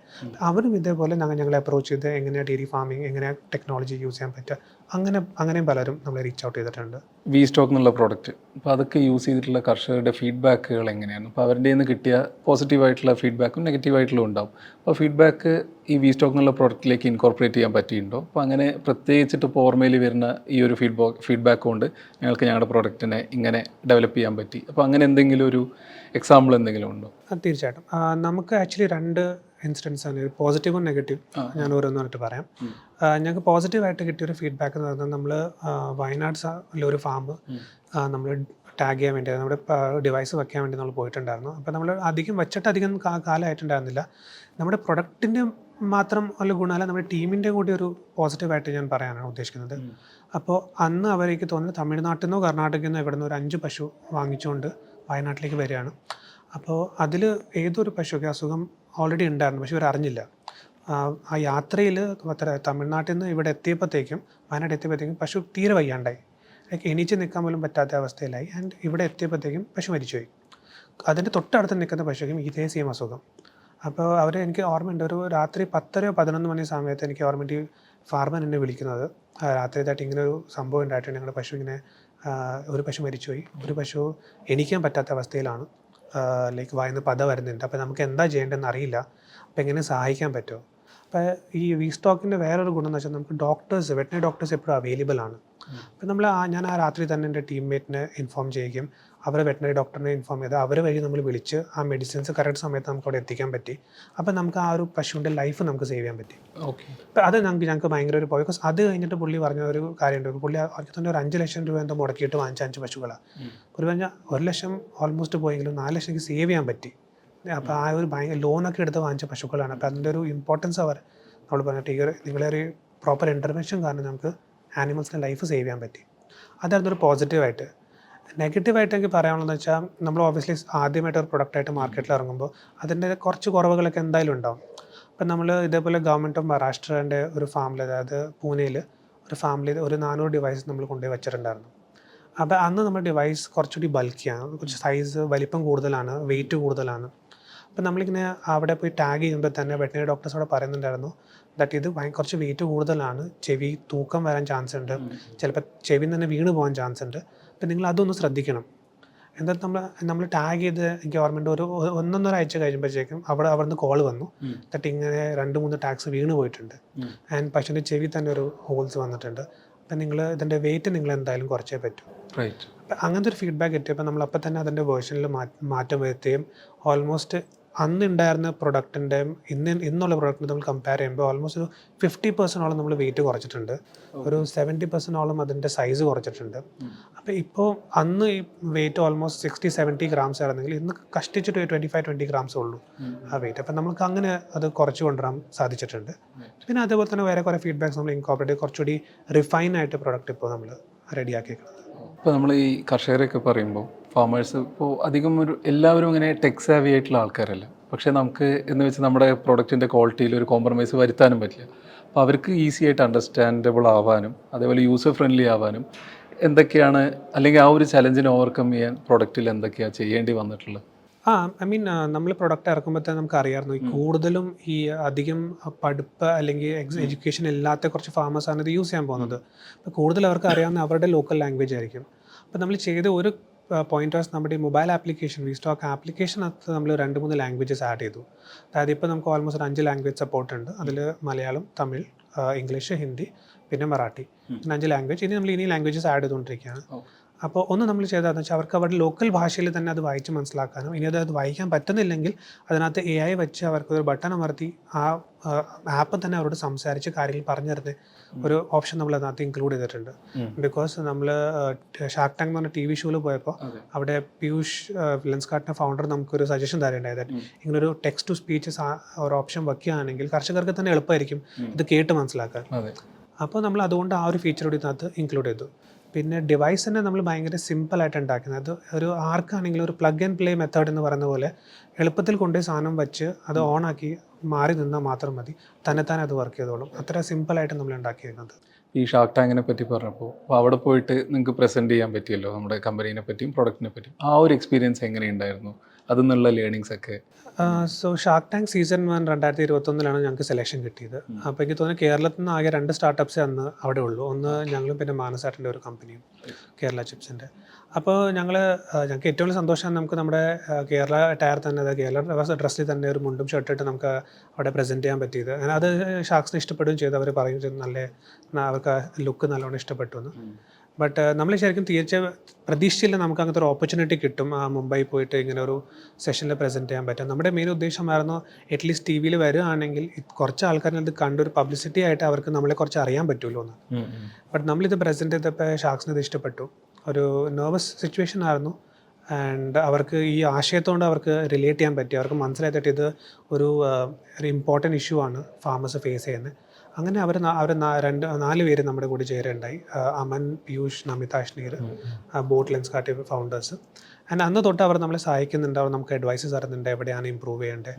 Speaker 1: അവരും ഇതേപോലെ ഞങ്ങളെ അപ്രോച്ച് ചെയ്ത് എങ്ങനെയാണ് ഡെയറി ഫാമിംഗ്, എങ്ങനെയാണ് ടെക്നോളജി യൂസ് ചെയ്യാൻ പറ്റുക, അങ്ങനെയും പലരും നമ്മളെ റീച്ച് ഔട്ട് ചെയ്തിട്ടുണ്ട്.
Speaker 2: വി സ്റ്റോക്ക് എന്നുള്ള പ്രോഡക്റ്റ്, അപ്പോൾ അതൊക്കെ യൂസ് ചെയ്തിട്ടുള്ള കർഷകരുടെ ഫീഡ്ബാക്കുകൾ എങ്ങനെയാണ്? അപ്പോൾ അവരുടെ നിന്ന് കിട്ടിയ പോസിറ്റീവായിട്ടുള്ള ഫീഡ്ബാക്കും നെഗറ്റീവായിട്ടുള്ള ഉണ്ടാവും. അപ്പോൾ ഫീഡ്ബാക്ക് ഈ വി സ്റ്റോക്ക് എന്നുള്ള പ്രോഡക്റ്റിലേക്ക് ഇൻകോർപ്പറേറ്റ് ചെയ്യാൻ പറ്റിയിട്ടുണ്ടോ? അപ്പോൾ അങ്ങനെ പ്രത്യേകിച്ചിട്ട് ഇപ്പോൾ ഓർമ്മയിൽ വരുന്ന ഈ ഒരു ഫീഡ്ബാക്ക് കൊണ്ട് ഞങ്ങൾക്ക് ഞങ്ങളുടെ പ്രോഡക്റ്റിനെ ഇങ്ങനെ ഡെവലപ്പ് ചെയ്യാൻ പറ്റി. അപ്പോൾ അങ്ങനെ എന്തെങ്കിലും ഒരു എക്സാമ്പിൾ എന്തെങ്കിലും ഉണ്ടോ?
Speaker 1: തീർച്ചയായിട്ടും. നമുക്ക് ആക്ച്വലി 2 ഇൻസിഡൻസ് ആണ്, പോസിറ്റീവും നെഗറ്റീവ്. ഞാൻ ഓരോന്നായിട്ട് പറയാം. ഞങ്ങൾക്ക് പോസിറ്റീവായിട്ട് കിട്ടിയൊരു ഫീഡ്ബാക്ക് എന്ന് പറയുന്നത്, നമ്മൾ വയനാട് ഒരു ഫാം നമ്മൾ ടാഗ് ചെയ്യാൻ വേണ്ടി, നമ്മുടെ ഡിവൈസ് വെക്കാൻ വേണ്ടി നമ്മൾ പോയിട്ടുണ്ടായിരുന്നു. അപ്പോൾ നമ്മൾ അധികം കാലമായിട്ടുണ്ടായിരുന്നില്ല. നമ്മുടെ പ്രൊഡക്റ്റിൻ്റെ മാത്രം ഉള്ള ഗുണമല്ല, നമ്മുടെ ടീമിൻ്റെ കൂടി ഒരു പോസിറ്റീവായിട്ട് ഞാൻ പറയാനാണ് ഉദ്ദേശിക്കുന്നത്. അപ്പോൾ അന്ന് അവർക്ക് തോന്നുന്നത് തമിഴ്നാട്ടിൽ നിന്നോ കർണാടകയിൽ നിന്നോ ഇവിടെ നിന്ന് ഒരു 5 പശു വാങ്ങിച്ചുകൊണ്ട് വയനാട്ടിലേക്ക് വരികയാണ്. അപ്പോൾ അതിൽ ഏതൊരു പശുക്ക് അസുഖം ഓൾറെഡി ഉണ്ടായിരുന്നു, പക്ഷെ ഇവർ അറിഞ്ഞില്ല. ആ യാത്രയിൽ തമിഴ്നാട്ടിൽ നിന്ന് ഇവിടെ എത്തിയപ്പോഴത്തേക്കും വയനാട് എത്തിയപ്പോഴത്തേക്കും പശു തീരെ വയ്യാണ്ടായി. ലൈക്ക് എണീച്ച് നിൽക്കാൻ പോലും പറ്റാത്ത അവസ്ഥയിലായി. ആൻഡ് ഇവിടെ എത്തിയപ്പോഴത്തേക്കും പശു മരിച്ചുപോയി. അതിൻ്റെ തൊട്ടടുത്ത് നിൽക്കുന്ന പശുക്കും ഇതേ സെയിം അസുഖം. അപ്പോൾ എനിക്ക് ഓർമ്മയുണ്ട്, ഒരു രാത്രി 10 11 മണി സമയത്ത് എനിക്ക് ഓർമ്മയുണ്ട് ഫാർമർ എന്നെ വിളിക്കുന്നത്. രാത്രിയായിട്ട് ഇങ്ങനെ ഒരു സംഭവം ഉണ്ടായിട്ടുണ്ട്, ഞങ്ങളുടെ പശു ഇങ്ങനെ ഒരു പശു മരിച്ചുപോയി, ഒരു പശു എണീക്കാൻ പറ്റാത്ത അവസ്ഥയിലാണ്, ലൈക്ക് വായിന്ന് പത വരുന്നുണ്ട്, അപ്പോൾ നമുക്ക് എന്താ ചെയ്യേണ്ടതെന്ന് അറിയില്ല, അപ്പോൾ എങ്ങനെ സഹായിക്കാൻ പറ്റുമോ. അപ്പോൾ ഈ വി സ്റ്റോക്കിൻ്റെ വേറൊരു ഗുണം എന്ന് വെച്ചാൽ നമുക്ക് വെറ്റിനറി ഡോക്ടേഴ്സ് എപ്പോഴും അവൈലബിൾ ആണ്. അപ്പോൾ ഞാൻ ആ രാത്രി തന്നെ എൻ്റെ ടീംമേറ്റിനെ ഇൻഫോം ചെയ്യുകയും അവരെ വെറ്റിനറി ഡോക്ടറിനെ ഇൻഫോം ചെയ്ത് അവർ വഴി നമ്മൾ വിളിച്ച് ആ മെഡിസിൻസ് കറക്റ്റ് സമയത്ത് നമുക്ക് അവിടെ എത്തിക്കാൻ പറ്റി. അപ്പോൾ നമുക്ക് ആ ഒരു പശുവിൻ്റെ ലൈഫ് നമുക്ക് സേവ് ചെയ്യാൻ പറ്റി.
Speaker 2: ഓക്കെ.
Speaker 1: അപ്പോൾ അത് ഞങ്ങൾക്ക് ഭയങ്കര ഒരു ബിക്കോസ് അത് കഴിഞ്ഞിട്ട് പുള്ളി പറഞ്ഞ ഒരു കാര്യമുണ്ട്. പുള്ളി അവർക്ക് തന്നെ ഒരു 5 ലക്ഷം രൂപ എന്തോ മുടക്കിയിട്ട് വാങ്ങിച്ച 5 പശുക്കളാണ്. ഒരു പറഞ്ഞാൽ 1 ലക്ഷം ഓൾമോസ്റ്റ് പോയെങ്കിലും 4 ലക്ഷം സേവ് ചെയ്യാൻ പറ്റി. അപ്പോൾ ആ ഒരു ഭയങ്കര ലോണൊക്കെ എടുത്ത് വാങ്ങിച്ച പശുക്കളാണ്. അപ്പോൾ അതിൻ്റെ ഒരു ഇമ്പോർട്ടൻസ് നമ്മൾ പറഞ്ഞിട്ട് നിങ്ങളെ ഒരു പ്രോപ്പർ ഇൻ്റർവെൻഷൻ കാരണം നമുക്ക് ആനിമൽസിൻ്റെ ലൈഫ് സേവ് ചെയ്യാൻ പറ്റി. അതായിരുന്നു ഒരു പോസിറ്റീവായിട്ട്. നെഗറ്റീവായിട്ട് എനിക്ക് പറയാനുള്ളതെന്ന് വെച്ചാൽ നമ്മൾ ഓബിയസ്ലി ആദ്യമായിട്ട് ഒരു പ്രൊഡക്റ്റായിട്ട് മാർക്കറ്റിൽ ഇറങ്ങുമ്പോൾ അതിൻ്റെ കുറച്ച് കുറവുകളൊക്കെ എന്തായാലും ഉണ്ടാവും. അപ്പം നമ്മൾ ഇതേപോലെ ഗവൺമെൻറ് ഓഫ് മഹാരാഷ്ട്രൻ്റെ ഒരു ഫാമിൽ, അതായത് പൂനെയിൽ ഒരു ഫാമിലി ഒരു 400 ഡിവൈസ് നമ്മൾ കൊണ്ടുപോയി വെച്ചിട്ടുണ്ടായിരുന്നു. അപ്പോൾ അന്ന് നമ്മുടെ ഡിവൈസ് കുറച്ചുകൂടി ബൾക്കിയാണ്, കുറച്ച് സൈസ് വലിപ്പം കൂടുതലാണ്, വെയിറ്റ് കൂടുതലാണ്. അപ്പോൾ നമ്മളിങ്ങനെ അവിടെ പോയി ടാഗ് ചെയ്യുമ്പോൾ തന്നെ വെറ്റിനറി ഡോക്ടേഴ്സ് അവിടെ പറയുന്നുണ്ടായിരുന്നു ദാറ്റ് ഇത് കുറച്ച് വെയിറ്റ് കൂടുതലാണ്, ചെവി തൂക്കം വരാൻ ചാൻസ് ഉണ്ട്, ചിലപ്പോൾ ചെവി തന്നെ വീണ് പോകാൻ ചാൻസ് ഉണ്ട്, അപ്പോൾ നിങ്ങൾ അതൊന്ന് ശ്രദ്ധിക്കണം. എന്താ നമ്മൾ ടാഗ് ചെയ്ത് എനിക്ക് ഓർമ്മയുണ്ട്, ഒരു 1-1.5 ആഴ്ച കഴിയുമ്പോഴത്തേക്കും അവിടുന്ന് കോൾ വന്നു ദാറ്റ് ഇങ്ങനെ 2-3 ടാഗ്സ് വീണ് പോയിട്ടുണ്ട് ആൻഡ് പശുവിൻ്റെ ചെവി തന്നെ ഒരു ഹോൾസ് വന്നിട്ടുണ്ട്, അപ്പം ഇതിൻ്റെ വെയിറ്റ് നിങ്ങൾ എന്തായാലും കുറച്ചേ പറ്റൂ. അപ്പം അങ്ങനത്തെ ഒരു ഫീഡ്ബാക്ക് കിട്ടിയപ്പോൾ നമ്മൾ അപ്പം തന്നെ അതിൻ്റെ വേർഷനിൽ മാറ്റം വരുത്തുകയും ഓൾമോസ്റ്റ് അന്ന് ഉണ്ടായിരുന്ന പ്രൊഡക്റ്റിൻ്റെ ഇന്നുള്ള പ്രൊഡക്റ്റിന് നമ്മൾ കമ്പയർ ചെയ്യുമ്പോൾ ഓൾമോസ്റ്റ് ഒരു 50% നമ്മൾ വെയിറ്റ് കുറച്ചിട്ടുണ്ട്, ഒരു 70% അതിൻ്റെ സൈസ് കുറച്ചിട്ടുണ്ട്. അപ്പോൾ ഇപ്പോൾ അന്ന് ഈ വെയിറ്റ് ഓൾമോസ്റ്റ് 60-70 ഗ്രാംസ് ആയിരുന്നെങ്കിൽ ഇന്ന് കഷ്ടിച്ചിട്ട് 25-20 ഗ്രാംസ് ഉള്ളൂ ആ വെയിറ്റ്. അപ്പം നമുക്ക് അങ്ങനെ അത് കുറച്ച് കൊണ്ടുവരാൻ സാധിച്ചിട്ടുണ്ട്. പിന്നെ അതേപോലെ തന്നെ വേറെ കുറേ ഫീഡ്ബാക്സ് നമ്മൾ ഇൻകോർപ്പറേറ്റ് കുറച്ചുകൂടി റിഫൈൻ ആയിട്ട് പ്രൊഡക്റ്റ് ഇപ്പോൾ നമ്മൾ റെഡിയാക്കിയേക്കുന്നത്.
Speaker 2: ഇപ്പോൾ നമ്മൾ ഈ കർഷകരൊക്കെ പറയുമ്പോൾ ഫാമേഴ്സ് ഇപ്പോൾ അധികം എല്ലാവരും ഇങ്ങനെ ടെക് സാവി ആയിട്ടുള്ള ആൾക്കാരല്ല. പക്ഷേ നമുക്ക് എന്ന് വെച്ചാൽ നമ്മുടെ പ്രൊഡക്റ്റിൻ്റെ ക്വാളിറ്റിയിൽ ഒരു കോംപ്രമൈസ് വരുത്താനും പറ്റില്ല. അപ്പോൾ അവർക്ക് ഈസി ആയിട്ട് അണ്ടർസ്റ്റാൻഡബിൾ ആവാനും അതേപോലെ യൂസർ ഫ്രണ്ട്ലി ആവാനും എന്തൊക്കെയാണ്, അല്ലെങ്കിൽ ആ ഒരു ചലഞ്ചിനെ ഓവർകം ചെയ്യാൻ പ്രൊഡക്റ്റിൽ എന്തൊക്കെയാണ് ചെയ്യേണ്ടി വന്നിട്ടുള്ളത്?
Speaker 1: നമ്മൾ പ്രൊഡക്റ്റ് ഇറക്കുമ്പോഴത്തേക്ക് നമുക്ക് അറിയാമായിരുന്നു ഈ കൂടുതലും ഈ അധികം പഠിപ്പ് അല്ലെങ്കിൽ എഡ്യൂക്കേഷൻ ഇല്ലാത്ത കുറച്ച് ഫാമേഴ്സാണ് ഇത് യൂസ് ചെയ്യാൻ പോകുന്നത്. അപ്പോൾ കൂടുതൽ അവർക്ക് അറിയാവുന്ന അവരുടെ ലോക്കൽ ലാംഗ്വേജ് ആയിരിക്കും. അപ്പോൾ നമ്മൾ ചെയ്ത ഒരു പോയിന്റ് വാസ് നമ്മുടെ ഈ മൊബൈൽ ആപ്ലിക്കേഷൻ വി സ്റ്റോക്ക് ആപ്ലിക്കേഷനകത്ത് നമ്മൾ 2-3 ലാംഗ്വേജസ് ആഡ് ചെയ്തു. അതായത് ഇപ്പോൾ നമുക്ക് ഓൾമോസ്റ്റ് 5 ലാംഗ്വേജ് സപ്പോർട്ട് ഉണ്ട്. അതിൽ മലയാളം, തമിഴ്, ഇംഗ്ലീഷ്, ഹിന്ദി, പിന്നെ മറാഠി, പിന്നെ 5 ലാംഗ്വേജ്. ഇനി ലാംഗ്വേജസ് ആഡ് ചെയ്തുകൊണ്ടിരിക്കുകയാണ്. അപ്പോൾ ഒന്ന് നമ്മൾ ചെയ്തതെന്ന് വെച്ചാൽ അവർക്ക് അവരുടെ ലോക്കൽ ഭാഷയിൽ തന്നെ അത് വായിച്ച് മനസ്സിലാക്കാനും ഇനി അത് വായിക്കാൻ പറ്റുന്നില്ലെങ്കിൽ അതിനകത്ത് AI വെച്ച് അവർക്ക് ഒരു ബട്ടൺ അമർത്തി ആ ആപ്പ് തന്നെ അവരോട് സംസാരിച്ച് കാര്യങ്ങൾ പറഞ്ഞു തരുന്ന ഒരു ഓപ്ഷൻ നമ്മൾ അതിനകത്ത് ഇൻക്ലൂഡ് ചെയ്തിട്ടുണ്ട്. ബിക്കോസ് നമ്മൾ ഷാർക്ക് ടാങ്ക് എന്ന് പറഞ്ഞ TV ഷോയിൽ പോയപ്പോൾ അവിടെ പീയൂഷ് ലെൻസ്കാർട്ടിൻ്റെ ഫൗണ്ടർ നമുക്കൊരു സജഷൻ തരേണ്ടായത് ഇങ്ങനൊരു ടെക്സ്റ്റ് ടു സ്പീച്ചസ് ഒരു ഓപ്ഷൻ വയ്ക്കുകയാണെങ്കിൽ കർഷകർക്ക് തന്നെ എളുപ്പമായിരിക്കും ഇത് കേട്ട് മനസ്സിലാക്കാൻ. അപ്പോൾ നമ്മൾ അതുകൊണ്ട് ആ ഒരു ഫീച്ചർ കൂടി ഇതിനകത്ത് ഇൻക്ലൂഡ് ചെയ്തു. പിന്നെ ഡിവൈസ് തന്നെ നമ്മൾ ഭയങ്കര സിമ്പിളായിട്ട് ഉണ്ടാക്കുന്നത്. അത് ഒരു ആർക്കാണെങ്കിലും ഒരു പ്ലഗ് ആൻഡ് പ്ലേ മെത്തേഡ് എന്ന് പറയുന്ന പോലെ എളുപ്പത്തിൽ കൊണ്ടുപോയി സാധനം വെച്ച് അത് ഓണാക്കി മാറി നിന്നാൽ മാത്രം മതി, തന്നെ അത് വർക്ക് ചെയ്തോളും. അത്ര സിമ്പിളായിട്ട് നമ്മൾ ഉണ്ടാക്കിയിരിക്കുന്നത്.
Speaker 2: ഈ ഷാർക്ക് ടാങ്കിനെ പറ്റി പറഞ്ഞപ്പോൾ അപ്പോൾ അവിടെ പോയിട്ട് നിങ്ങൾക്ക് പ്രസൻറ്റ് ചെയ്യാൻ പറ്റിയല്ലോ നമ്മുടെ കമ്പനീനെ പറ്റിയും പ്രൊഡക്റ്റിനെ പറ്റിയും. ആ ഒരു എക്സ്പീരിയൻസ് എങ്ങനെയുണ്ടായിരുന്നു? അതിൽ നിന്നുള്ള ലേണിങ്സ് ഒക്കെ?
Speaker 1: സോ ഷാർക്ക് ടാങ്ക് സീസൺ 1 2021 ഞങ്ങൾക്ക് സെലക്ഷൻ കിട്ടിയത്. അപ്പോൾ എനിക്ക് തോന്നുന്നു കേരളത്തിൽ നിന്ന് ആകെ 2 സ്റ്റാർട്ടപ്സേ അന്ന് അവിടെ ഉള്ളൂ. ഒന്ന് ഞങ്ങളും പിന്നെ മാനസാട്ടിൻ്റെ ഒരു കമ്പനിയും, കേരള ചിപ്സിൻ്റെ. അപ്പോൾ ഞങ്ങൾക്ക് ഏറ്റവും വലിയ സന്തോഷം നമുക്ക് നമ്മുടെ കേരള ടയർ തന്നെ, അതായത് കേരള ഡ്രസ്സിൽ തന്നെ ഒരു മുണ്ടും ഷർട്ടിട്ട് നമുക്ക് അവിടെ പ്രസൻറ്റ് ചെയ്യാൻ പറ്റിയത്. അങ്ങനെ അത് ഷാർക്സിന് ഇഷ്ടപ്പെടുകയും ചെയ്തു. അവർ പറയും ചെയ്തു അവർക്ക് ലുക്ക് നല്ലോണം ഇഷ്ടപ്പെട്ടു എന്ന്. ബട്ട് നമ്മൾ ശരിക്കും പ്രതീക്ഷിച്ചില്ല നമുക്ക് അങ്ങനത്തെ ഒരു ഓപ്പർച്യൂണിറ്റി കിട്ടും മുംബൈ പോയിട്ട് ഇങ്ങനെ ഒരു സെഷനിൽ പ്രസൻറ്റ് ചെയ്യാൻ പറ്റും. നമ്മുടെ മെയിൻ ഉദ്ദേശമായിരുന്നു അറ്റ്ലീസ്റ്റ് TV യിൽ വരികയാണെങ്കിൽ കുറച്ച് ആൾക്കാരിൽ ഇത് കണ്ടൊരു പബ്ലിസിറ്റി ആയിട്ട് അവർക്ക് നമ്മളെ കുറച്ച് അറിയാൻ പറ്റുമല്ലോ എന്ന്. ബട്ട് നമ്മളിത് പ്രസൻറ്റ് ചെയ്തപ്പോൾ ഷാർക്സിന് ഇത് ഇഷ്ടപ്പെട്ടു. ഒരു നെർവസ് സിറ്റുവേഷൻ ആയിരുന്നു ആൻഡ് അവർക്ക് ഈ ആശയത്തോണ്ട് അവർക്ക് റിലേറ്റ് ചെയ്യാൻ പറ്റി. അവർക്ക് മനസ്സിലായിട്ട് ഇത് ഒരു ഇമ്പോർട്ടൻറ്റ് ഇഷ്യൂ ആണ് ഫാമേഴ്സ് ഫേസ് ചെയ്യുന്നത്. അങ്ങനെ അവർ 4 പേര് നമ്മുടെ കൂടെ ചേരുണ്ടായി. അമൻ, പീയൂഷ്, നമിത, അഷ്നീർ, ബോട്ട് ലെൻസ്കാർട്ട് ഫൗണ്ടേഴ്സ്. ആൻഡ് അന്ന് തൊട്ട് അവർ നമ്മളെ സഹായിക്കുന്നുണ്ട്, അവർ നമുക്ക് അഡ്വൈസ് തരുന്നുണ്ട് എവിടെയാണ് ഇമ്പ്രൂവ് ചെയ്യേണ്ടത്.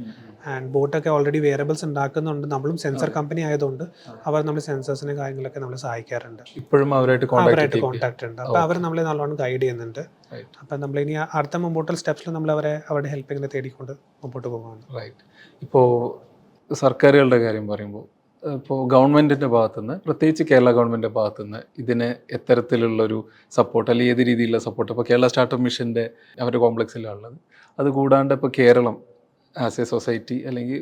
Speaker 1: ആൻഡ് ബോട്ടൊക്കെ ഓൾറെഡി വേരിയബിൾസ് ഉണ്ടാക്കുന്നുണ്ട്, നമ്മളും സെൻസർ കമ്പനി ആയതുകൊണ്ട് അവർ നമ്മൾ സെൻസേഴ്സിൻ്റെ കാര്യങ്ങളൊക്കെ നമ്മളെ സഹായിക്കാറുണ്ട്.
Speaker 2: ഇപ്പോഴും അവരായിട്ട്
Speaker 1: കോൺടാക്ട് ഉണ്ട്. അപ്പോൾ അവർ നമ്മളെ നല്ലോണം ഗൈഡ് ചെയ്യുന്നുണ്ട്. അപ്പം നമ്മളിനി അടുത്ത മുമ്പോട്ടുള്ള സ്റ്റെപ്സിൽ നമ്മൾ അവരുടെ ഹെൽപ്പിങ്ങിനെ തേടിക്കൊണ്ട് മുമ്പോട്ട് പോകുകയാണ്.
Speaker 2: റൈറ്റ്. ഇപ്പോൾ സർക്കാരുകളുടെ കാര്യം പറയുമ്പോൾ ഇപ്പോൾ ഗവൺമെൻറ്റിൻ്റെ ഭാഗത്തുനിന്ന്, പ്രത്യേകിച്ച് കേരള ഗവൺമെൻറ്റിൻ്റെ ഭാഗത്തുനിന്ന് ഇതിന് എത്തരത്തിലുള്ളൊരു സപ്പോർട്ട് അല്ലെങ്കിൽ ഏത് രീതിയിലുള്ള സപ്പോർട്ട്? ഇപ്പോൾ കേരള സ്റ്റാർട്ടപ്പ് മിഷൻ്റെ അവരുടെ കോംപ്ലക്സിലാണുള്ളത്. അതുകൂടാണ്ട് ഇപ്പോൾ കേരളം ആസ് എ സൊസൈറ്റി അല്ലെങ്കിൽ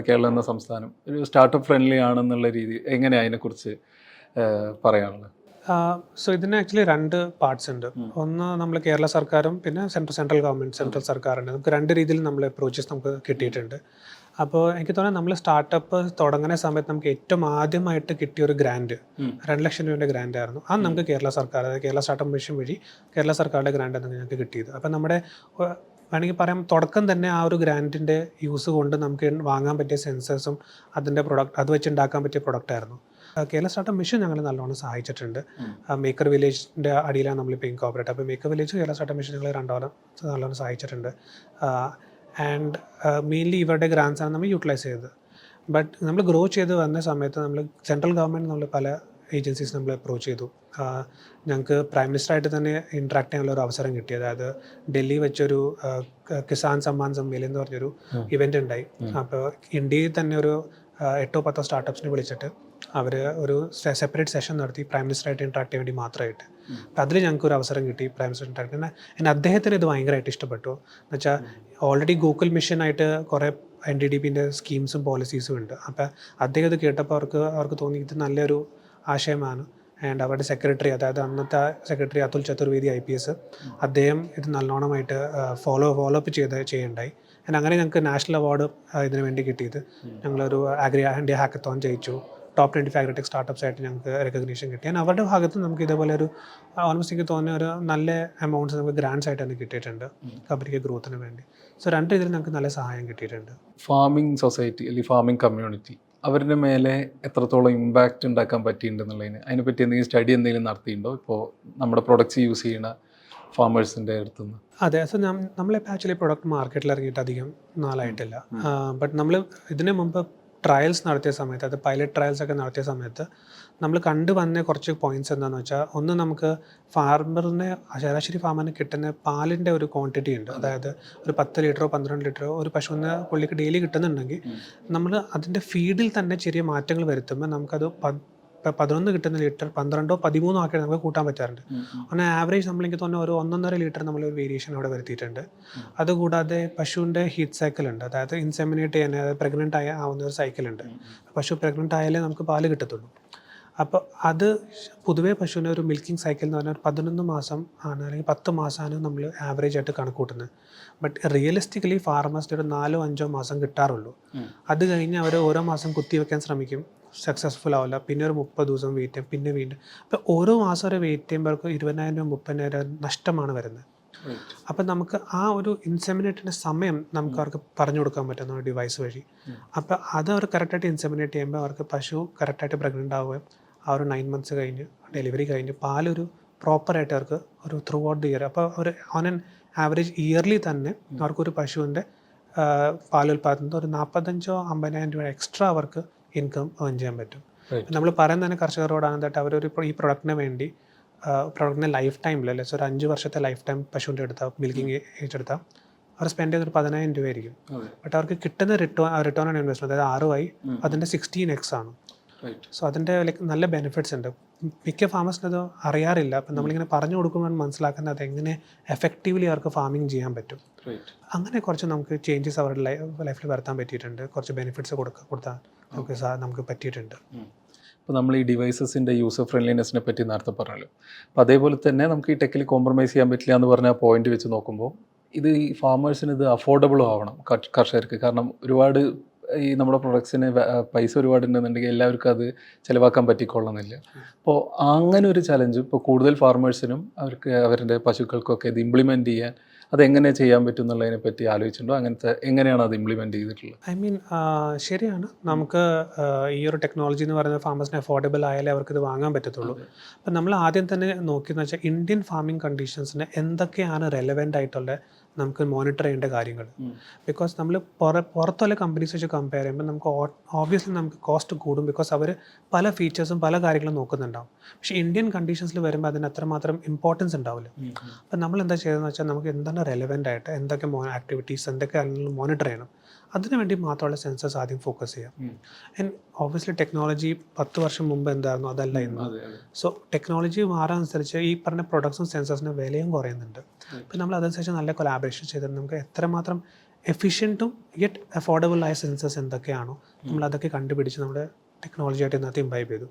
Speaker 2: കേരളം എന്ന സംസ്ഥാനം ഒരു സ്റ്റാർട്ടപ്പ് ഫ്രണ്ട്ലി ആണെന്നുള്ള രീതി എങ്ങനെയാണ് അതിനെക്കുറിച്ച് പറയാനുള്ളത്?
Speaker 1: സോ ഇതിന് ആക്ച്വലി 2 പാർട്സ് ഉണ്ട്. ഒന്ന് നമ്മൾ കേരള സർക്കാരും പിന്നെ സെൻട്രൽ സർക്കാരുണ്ട്. നമുക്ക് 2 രീതിയിൽ നമ്മൾ അപ്രോച്ചസ് നമുക്ക് കിട്ടിയിട്ടുണ്ട്. അപ്പോൾ എനിക്ക് തോന്നുന്നത് നമ്മൾ സ്റ്റാർട്ടപ്പ് തുടങ്ങുന്ന സമയത്ത് നമുക്ക് ഏറ്റവും ആദ്യമായിട്ട് കിട്ടിയ ഒരു ഗ്രാൻഡ് 2 ലക്ഷം രൂപയുടെ ഗ്രാൻഡ് ആയിരുന്നു. അത് നമുക്ക് കേരള സർക്കാർ, അതായത് കേരള സ്റ്റാർട്ടപ്പ് മിഷൻ വഴി കേരള സർക്കാരുടെ ഗ്രാൻഡ് ആണ് ഞങ്ങൾക്ക് കിട്ടിയത്. അപ്പം നമ്മുടെ വേണമെങ്കിൽ പറയാം തുടക്കം തന്നെ ആ ഒരു ഗ്രാൻഡിൻ്റെ യൂസ് കൊണ്ട് നമുക്ക് വാങ്ങാൻ പറ്റിയ സെൻസേഴ്സും അതിൻ്റെ പ്രൊഡക്റ്റ് അത് വെച്ച് ഉണ്ടാക്കാൻ പറ്റിയ പ്രൊഡക്റ്റായിരുന്നു. കേരള സ്റ്റാർട്ടപ്പ് മിഷൻ ഞങ്ങൾ നല്ലോണം സഹായിച്ചിട്ടുണ്ട്. മേക്കർ വില്ലേജിൻ്റെ അടിയിലാണ് നമ്മളിപ്പോൾ ഇൻകോർപ്പറേറ്റ്. അപ്പോൾ maker village Kerala startup mission ഞങ്ങൾ നല്ലോണം സഹായിച്ചിട്ടുണ്ട്. ആൻഡ് മെയിൻലി ഇവരുടെ ഗ്രാൻഡ്സാണ് നമ്മൾ യൂട്ടിലൈസ് ചെയ്തത്. ബട്ട് നമ്മൾ ഗ്രോ ചെയ്ത് വന്ന സമയത്ത് നമ്മൾ സെൻട്രൽ ഗവൺമെൻറ് നമ്മൾ പല ഏജൻസീസ് നമ്മൾ അപ്രോച്ച് ചെയ്തു. ഞങ്ങൾക്ക് പ്രൈം മിനിസ്റ്ററായിട്ട് തന്നെ ഇൻട്രാക്ട് ചെയ്യാനുള്ള ഒരു അവസരം കിട്ടി. അതായത് ഡൽഹി വെച്ചൊരു കിസാൻ സമ്മാൻ സമ്മേളനം എന്ന് പറഞ്ഞൊരു ഇവൻ്റ് ഉണ്ടായി. അപ്പോൾ ഇന്ത്യയിൽ തന്നെ ഒരു 8-10 സ്റ്റാർട്ടപ്സിനെ വിളിച്ചിട്ട് അവർ ഒരു സെപ്പറേറ്റ് സെഷൻ നടത്തി പ്രൈം മിനിസ്റ്ററായിട്ട് ഇൻട്രാക്ട് ചെയ്യാൻ വേണ്ടി മാത്രമായിട്ട്. അപ്പോൾ അതിൽ ഞങ്ങൾക്ക് ഒരു അവസരം കിട്ടി പ്രൈം മിനിസ്റ്റർ ഇൻട്രാക്ട് ചെയ്യാൻ. എന്നെ അദ്ദേഹത്തിന് ഇത് ഭയങ്കരമായിട്ട് ഇഷ്ടപ്പെട്ടു. എന്ന് വെച്ചാൽ ഓൾറെഡി ഗൂഗിൾ മിഷനായിട്ട് കുറേ NDDPൻ്റെ സ്കീംസും പോളിസീസും ഉണ്ട്. അപ്പോൾ അദ്ദേഹം ഇത് കേട്ടപ്പോൾ അവർക്ക് തോന്നി ഇത് നല്ലൊരു ആശയമാണ്. ആൻഡ് അവരുടെ സെക്രട്ടറി, അതായത് അന്നത്തെ സെക്രട്ടറി അതുൽ ചതുർവേദി IPS, അദ്ദേഹം ഇത് നല്ലോണമായിട്ട് ഫോളോ അപ്പ് ചെയ്യണ്ടായി. ആൻഡ് അങ്ങനെ ഞങ്ങൾക്ക് നാഷണൽ അവാർഡ് ഇതിനു വേണ്ടി കിട്ടിയത്. ഞങ്ങളൊരു ഇന്ത്യ ഹാക്കത്തോൺ ജയിച്ചു. ടോപ്പ് 25 അഗ്രിടെക് സ്റ്റാർട്ടപ്സ് ആയിട്ട് ഞങ്ങൾക്ക് റെക്കഗ്നീഷൻ കിട്ടി. ആൻഡ് അവരുടെ ഭാഗത്ത് നമുക്ക് ഇതേപോലെ ഒരു ഓൾമോസ്റ്റ് എനിക്ക് തോന്നിയ ഒരു നല്ല എമൗണ്ട്സ് നമുക്ക് ഗ്രാൻഡ്സ് ആയിട്ട് തന്നെ കിട്ടിയിട്ടുണ്ട് കമ്പനിക്ക് ഗ്രോത്തിന് വേണ്ടി. സോ 2 രീതിയിൽ നമുക്ക് നല്ല സഹായം കിട്ടിയിട്ടുണ്ട്.
Speaker 2: ഫാമിംഗ് സൊസൈറ്റി അല്ലെങ്കിൽ ഫാമിംഗ് കമ്മ്യൂണിറ്റി അവരുടെ മേലെ എത്രത്തോളം ഇമ്പാക്റ്റ് ഉണ്ടാക്കാൻ പറ്റിയിട്ടുണ്ടെന്നുള്ളതിന് അതിനെപ്പറ്റി എന്തെങ്കിലും സ്റ്റഡി എന്തെങ്കിലും നടത്തിയിട്ടുണ്ടോ ഇപ്പോൾ നമ്മുടെ പ്രൊഡക്ട്സ് യൂസ് ചെയ്യുന്ന ഫാമേഴ്സിൻ്റെ അടുത്തുനിന്ന്?
Speaker 1: അതെ, സോ നമ്മളിപ്പോൾ ആക്ച്വലി പ്രൊഡക്റ്റ് മാർക്കറ്റിൽ ഇറങ്ങിയിട്ട് അധികം നാളായിട്ടില്ല. ബട്ട് നമ്മൾ ഇതിന് മുമ്പ് ട്രയൽസ് നടത്തിയ സമയത്ത്, അത് പൈലറ്റ് ട്രയൽസ് ഒക്കെ നടത്തിയ സമയത്ത് നമ്മൾ കണ്ടുവന്ന കുറച്ച് പോയിന്റ്സ് എന്താണെന്ന് വെച്ചാൽ, ഒന്ന് നമുക്ക് ശരാശരി ഫാമറിന് കിട്ടുന്ന പാലിൻ്റെ ഒരു ക്വാണ്ടിറ്റി ഉണ്ട്. അതായത് ഒരു 10 ലിറ്ററോ 12 ലിറ്ററോ ഒരു പശുവിന് പുള്ളിക്ക് ഡെയിലി കിട്ടുന്നുണ്ടെങ്കിൽ നമ്മൾ അതിൻ്റെ ഫീഡിൽ തന്നെ ചെറിയ മാറ്റങ്ങൾ വരുത്തുമ്പോൾ നമുക്കത് 11 കിട്ടുന്ന ലിറ്റർ 12 13 ആക്കി നമുക്ക് കൂട്ടാൻ പറ്റാറുണ്ട്. അങ്ങനെ ആവറേജ് നമ്മളെനിക്ക് തോന്നുന്നു ഒരു 1.5 ലിറ്റർ നമ്മളൊരു വേരിയേഷൻ അവിടെ വരുത്തിയിട്ടുണ്ട്. അതുകൂടാതെ പശുവിൻ്റെ ഹീറ്റ് സൈക്കിൾ ഉണ്ട്. അതായത് ഇൻസെമിനേറ്റ് ചെയ്യാൻ, അതായത് പ്രഗ്നൻ്റ് ആവുന്ന ഒരു സൈക്കിളുണ്ട്. പശു പ്രഗ്നൻ്റ് ആയാലേ നമുക്ക് പാല് കിട്ടത്തുള്ളൂ. അപ്പോൾ അത് പൊതുവേ പശുവിന് ഒരു മിൽക്കിംഗ് സൈക്കിൾ എന്ന് പറഞ്ഞാൽ 11 മാസം ആണ്, അല്ലെങ്കിൽ 10 മാസമാണ് നമ്മൾ ആവറേജ് ആയിട്ട് കണക്ക് കൂട്ടുന്നത്. ബട്ട് റിയലിസ്റ്റിക്കലി ഫാർമേഴ്സിന് ഒരു 4-5 മാസം കിട്ടാറുള്ളൂ. അത് കഴിഞ്ഞ് അവർ ഓരോ മാസം കുത്തിവെക്കാൻ ശ്രമിക്കും, സക്സസ്ഫുൾ ആവില്ല. പിന്നെ ഒരു 30 ദിവസം വെയിറ്റ് ചെയ്യും, പിന്നെ വീണ്ടും. അപ്പോൾ ഓരോ മാസം വരെ വെയിറ്റ് ചെയ്യുമ്പോഴേക്കും 20,000 30,000 നഷ്ടമാണ് വരുന്നത്. അപ്പം നമുക്ക് ആ ഒരു ഇൻസെമിനേറ്റിൻ്റെ സമയം നമുക്ക് അവർക്ക് പറഞ്ഞു കൊടുക്കാൻ പറ്റുന്ന ഒരു ഡിവൈസ് വഴി. അപ്പോൾ അത് അവർ കറക്റ്റായിട്ട് ഇൻസെമിനേറ്റ് ചെയ്യുമ്പോൾ അവർക്ക് പശു കറക്റ്റായിട്ട് പ്രഗ്നൻ്റ് ആവുകയും ആ ഒരു 9 months കഴിഞ്ഞ് ഡെലിവറി കഴിഞ്ഞ് പാലൊരു പ്രോപ്പറായിട്ട് അവർക്ക് ഒരു ത്രൂ ഔട്ട് ദി ഇയർ, അപ്പോൾ ഒരു ഓൺ ആൻ ആവറേജ് ഇയർലി തന്നെ അവർക്കൊരു പശുവിൻ്റെ പാലുൽപാദനത്തിൽ ഒരു 45,000-50,000 രൂപ എക്സ്ട്രാ അവർക്ക് ഇൻകം ഏൺ ചെയ്യാൻ പറ്റും. നമ്മൾ പറയുന്നത് തന്നെ കർഷകരോടാണ് that അവരൊരു ഈ പ്രൊഡക്റ്റിന് വേണ്ടി പ്രൊഡക്റ്റിൻ്റെ ലൈഫ് ടൈമിൽ, അല്ലെ ഒരു 5 വർഷത്തെ ലൈഫ് ടൈം പശുവിൻ്റെ എടുത്താൽ, മിൽക്കിംഗ് ഏജ് എടുത്താൽ അവർ സ്പെൻഡ് ചെയ്തൊരു 10,000 രൂപ ആയിരിക്കും. ബട്ട് അവർക്ക് കിട്ടുന്ന റിട്ടേൺ ഓൺ ഇൻവെസ്റ്റ്മെൻറ്റ്, അതായത് ROI അതിൻ്റെ 16x ആണ്. സോ അതിൻ്റെ നല്ല ബെനിഫിറ്റ്സ് ഉണ്ട്. മിക്ക ഫാമേഴ്സിന് അത് അറിയാറില്ല. അപ്പം നമ്മളിങ്ങനെ പറഞ്ഞു കൊടുക്കുമ്പോൾ മനസ്സിലാക്കുന്നത് അതെങ്ങനെ എഫക്റ്റീവ്ലി അവർക്ക് ഫാമിംഗ് ചെയ്യാൻ പറ്റും. അങ്ങനെ കുറച്ച് നമുക്ക് ചേഞ്ചസ് അവരുടെ ലൈഫിൽ വരുത്താൻ പറ്റിയിട്ടുണ്ട്. കുറച്ച് ബെനിഫിറ്റ്സ് കൊടുത്താൽ നമുക്ക് പറ്റിയിട്ടുണ്ട്.
Speaker 2: ഇപ്പോൾ നമ്മൾ ഈ ഡിവൈസസിൻ്റെ യൂസർ ഫ്രണ്ട്ലിനെസ്സിനെ പറ്റി നേരത്തെ പറഞ്ഞല്ലോ. അപ്പോൾ അതേപോലെ തന്നെ നമുക്ക് ഈ ടെക്കിൽ കോംപ്രമൈസ് ചെയ്യാൻ പറ്റില്ല എന്ന് പറഞ്ഞ പോയിന്റ് വെച്ച് നോക്കുമ്പോൾ ഇത് ഈ ഫാമേഴ്സിന് ഇത് അഫോർഡബിളും ആവണം കർഷകർക്ക്. കാരണം ഒരുപാട് ഈ നമ്മുടെ പ്രൊഡക്ട്സിന് പൈസ ഒരുപാട് ഉണ്ടെന്നുണ്ടെങ്കിൽ എല്ലാവർക്കും അത് ചിലവാക്കാൻ പറ്റിക്കൊള്ളുന്നില്ല. അപ്പോൾ അങ്ങനെ ഒരു ചലഞ്ച് ഇപ്പോൾ കൂടുതൽ ഫാർമേഴ്സിനും അവർക്ക് അവരുടെ പശുക്കൾക്കൊക്കെ ഇത് ഇംപ്ലിമെൻറ്റ് ചെയ്യാൻ അതെങ്ങനെ ചെയ്യാൻ പറ്റും എന്നുള്ളതിനെ പറ്റി ആലോചിച്ചിട്ടുണ്ടോ? അങ്ങനത്തെ എങ്ങനെയാണ് അത് ഇംപ്ലിമെൻറ്റ് ചെയ്തിട്ടുള്ളത്?
Speaker 1: ഐ മീൻ ശരിയാണ്. നമുക്ക് ഈ ഒരു ടെക്നോളജി എന്ന് പറയുന്നത് ഫാമേഴ്സിന് അഫോർഡബിൾ ആയാലേ അവർക്കിത് വാങ്ങാൻ പറ്റത്തുള്ളൂ. അപ്പം നമ്മൾ ആദ്യം തന്നെ നോക്കിയെന്ന് വെച്ചാൽ ഇന്ത്യൻ ഫാമിംഗ് കണ്ടീഷൻസിന് എന്തൊക്കെയാണ് റെലവെൻ്റ് ആയിട്ടുള്ള നമുക്ക് മോണിറ്റർ ചെയ്യേണ്ട കാര്യങ്ങൾ. ബിക്കോസ് നമ്മൾ പുറത്തുള്ള കമ്പനീസ് വെച്ച് കമ്പയർ ചെയ്യുമ്പോൾ നമുക്ക് ഓബ്വിയസ്ലി നമുക്ക് കോസ്റ്റ് കൂടും, ബിക്കോസ് അവർ പല ഫീച്ചേഴ്സും പല കാര്യങ്ങളും നോക്കുന്നുണ്ടാവും. പക്ഷേ ഇന്ത്യൻ കണ്ടീഷൻസിൽ വരുമ്പോൾ അതിന് അത്രമാത്രം ഇമ്പോർട്ടൻസ് ഉണ്ടാവില്ല. അപ്പം നമ്മൾ എന്താ ചെയ്തതെന്ന് വെച്ചാൽ നമുക്ക് എന്താണ് റെലവെൻ്റ് ആയിട്ട് എന്തൊക്കെ ആക്ടിവിറ്റീസ് എന്തൊക്കെ ആണെങ്കിലും മോണിറ്റർ ചെയ്യണം. അതിനു വേണ്ടി മാത്രമുള്ള സെൻസേഴ്സ് ആദ്യം ഫോക്കസ് ചെയ്യാം. ആൻഡ് ഓബ്വിയസ്ലി ടെക്നോളജി 10 വർഷം മുമ്പ് എന്തായിരുന്നു അതല്ല ഇന്ന്. സോ ടെക്നോളജി മാറാനുസരിച്ച് ഈ പറഞ്ഞ പ്രൊഡക്ട്സും സെൻസേഴ്സിൻ്റെ വിലയും കുറയുന്നുണ്ട്. അപ്പം നമ്മൾ അതനുസരിച്ച് നല്ല കൊലാബറേഷൻ ചെയ്തിട്ട് നമുക്ക് എത്രമാത്രം എഫിഷ്യൻറ്റും യെറ്റ് അഫോർഡബിൾ ആയ സെൻസേഴ്സ് എന്തൊക്കെയാണോ നമ്മൾ അതൊക്കെ കണ്ടുപിടിച്ച് നമ്മുടെ ടെക്നോളജിയായിട്ട് ഇതിനകത്ത് ഇംബൈബ് ചെയ്തു.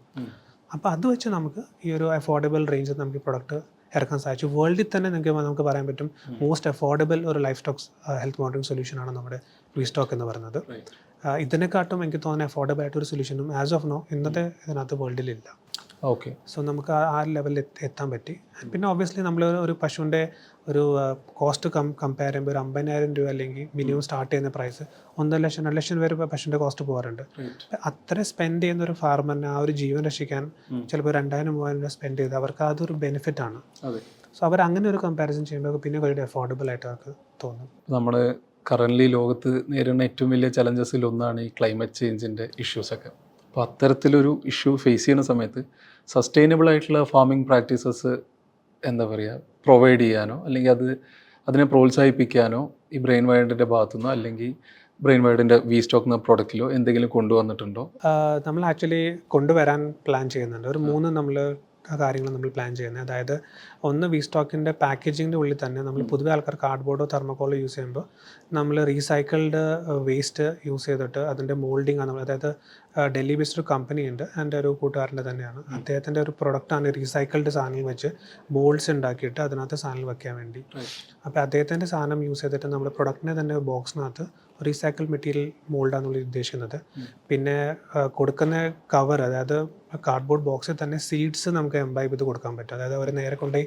Speaker 1: അപ്പോൾ അത് വെച്ച് നമുക്ക് ഈ ഒരു അഫോർഡബിൾ റേഞ്ചിൽ നമുക്ക് ഈ പ്രൊഡക്റ്റ് ഇറക്കാൻ സാധിച്ചു. വേൾഡിൽ തന്നെ നമുക്ക് പറയാൻ പറ്റും മോസ്റ്റ് അഫോർഡബിൾ ഒരു ലൈഫ് സ്റ്റോക്സ് ഹെൽത്ത് മോണിറ്ററിംഗ് സൊല്യൂഷനാണ് നമ്മുടെ വീസ്റ്റോക്ക് എന്ന് പറയുന്നത്. ഇതിനെക്കാട്ടും എനിക്ക് തോന്നുന്ന അഫോർഡബിൾ ആയിട്ടൊരു സൊല്യൂഷനും ആസ് ഓഫ് നോ ഇന്നത്തെ ഇതിനകത്ത് വേൾഡിലില്ല.
Speaker 2: ഓക്കെ.
Speaker 1: സോ നമുക്ക് ആ ലെവലിൽ എത്താൻ പറ്റി. പിന്നെ ഒബ്വിയസ്ലി നമ്മൾ ഒരു പശുവിൻ്റെ ഒരു കോസ്റ്റ് കമ്പയർ ചെയ്യുമ്പോൾ ഒരു 50,000 രൂപ അല്ലെങ്കിൽ മിനിമം സ്റ്റാർട്ട് ചെയ്യുന്ന പ്രൈസ് 1 ലക്ഷം 2 ലക്ഷം വരെ പശുവിൻ്റെ കോസ്റ്റ് പോകാറുണ്ട്. അത്ര സ്പെൻഡ് ചെയ്യുന്ന ഒരു ഫാർമറിന് ആ ഒരു ജീവൻ രക്ഷിക്കാൻ ചിലപ്പോൾ 2,000-3,000 രൂപ സ്പെൻഡ് ചെയ്ത് അവർക്ക് അതൊരു ബെനിഫിറ്റാണ്. സോ അവർ അങ്ങനെ ഒരു കമ്പാരിസൺ ചെയ്യുമ്പോൾ പിന്നെ വളരെ അഫോർഡബിൾ ആയിട്ട് അവർക്ക് തോന്നും.
Speaker 2: നമ്മൾ കറൻ്റ്ലി ലോകത്ത് നേരിടുന്ന ഏറ്റവും വലിയ ചലഞ്ചസിൽ ഒന്നാണ് ഈ ക്ലൈമറ്റ് ചേഞ്ചിൻ്റെ ഇഷ്യൂസൊക്കെ. അപ്പോൾ അത്തരത്തിലൊരു ഇഷ്യൂ ഫേസ് ചെയ്യുന്ന സമയത്ത് സസ്റ്റൈനബിൾ ആയിട്ടുള്ള ഫാമിംഗ് പ്രാക്ടീസസ് എന്താ പറയുക പ്രൊവൈഡ് ചെയ്യാനോ അല്ലെങ്കിൽ അതിനെ പ്രോത്സാഹിപ്പിക്കാനോ ഈ ബ്രെയിൻ വൈഡിൻ്റെ ഭാഗത്തുനിന്നോ അല്ലെങ്കിൽ ബ്രെയിൻ വൈഡിൻ്റെ വീസ്റ്റോക്ക് എന്ന പ്രോഡക്റ്റിലോ എന്തെങ്കിലും കൊണ്ടുവന്നിട്ടുണ്ടോ?
Speaker 1: നമ്മൾ ആക്ച്വലി കൊണ്ടുവരാൻ പ്ലാൻ ചെയ്യുന്നുണ്ട്. ഒരു 3 നമ്മൾ കാര്യങ്ങൾ നമ്മൾ പ്ലാൻ ചെയ്യുന്നത്. അതായത് ഒന്ന് വീസ്റ്റോക്കിൻ്റെ പാക്കേജിങ്ങിൻ്റെ ഉള്ളിൽ തന്നെ നമ്മൾ പൊതുവെ ആൾക്കാർ കാർഡ്ബോർഡോ തെർമോക്കോളോ യൂസ് ചെയ്യുമ്പോൾ നമ്മൾ റീസൈക്കിൾഡ് വേസ്റ്റ് യൂസ് ചെയ്തിട്ട് അതിൻ്റെ മോൾഡിംഗ് ആണ്. അതായത് ഡൽഹി ബേസ്ഡ് ഒരു കമ്പനി ഉണ്ട്, എൻ്റെ ഒരു കൂട്ടുകാരൻ്റെ തന്നെയാണ്. അദ്ദേഹത്തിൻ്റെ ഒരു പ്രൊഡക്റ്റാണ് റീസൈക്കിൾഡ് സാധനങ്ങൾ വെച്ച് മോൾഡ്സ് ഉണ്ടാക്കിയിട്ട് അതിനകത്ത് സാധനങ്ങൾ വയ്ക്കാൻ വേണ്ടി. അപ്പോൾ അദ്ദേഹത്തിൻ്റെ സാധനം യൂസ് ചെയ്തിട്ട് നമ്മൾ പ്രൊഡക്റ്റിനെ തന്നെ ബോക്സിനകത്ത് റീസൈക്കിൾ മെറ്റീരിയൽ മോൾഡാണ് നമ്മൾ ഉദ്ദേശിക്കുന്നത്. പിന്നെ കൊടുക്കുന്ന കവർ, അതായത് കാർഡ്ബോർഡ് ബോക്സിൽ തന്നെ സീഡ്സ് നമുക്ക് എംബൈബ് ചെയ്ത് കൊടുക്കാൻ പറ്റും. അതായത് അവർ നേരെ കൊണ്ടുപോയി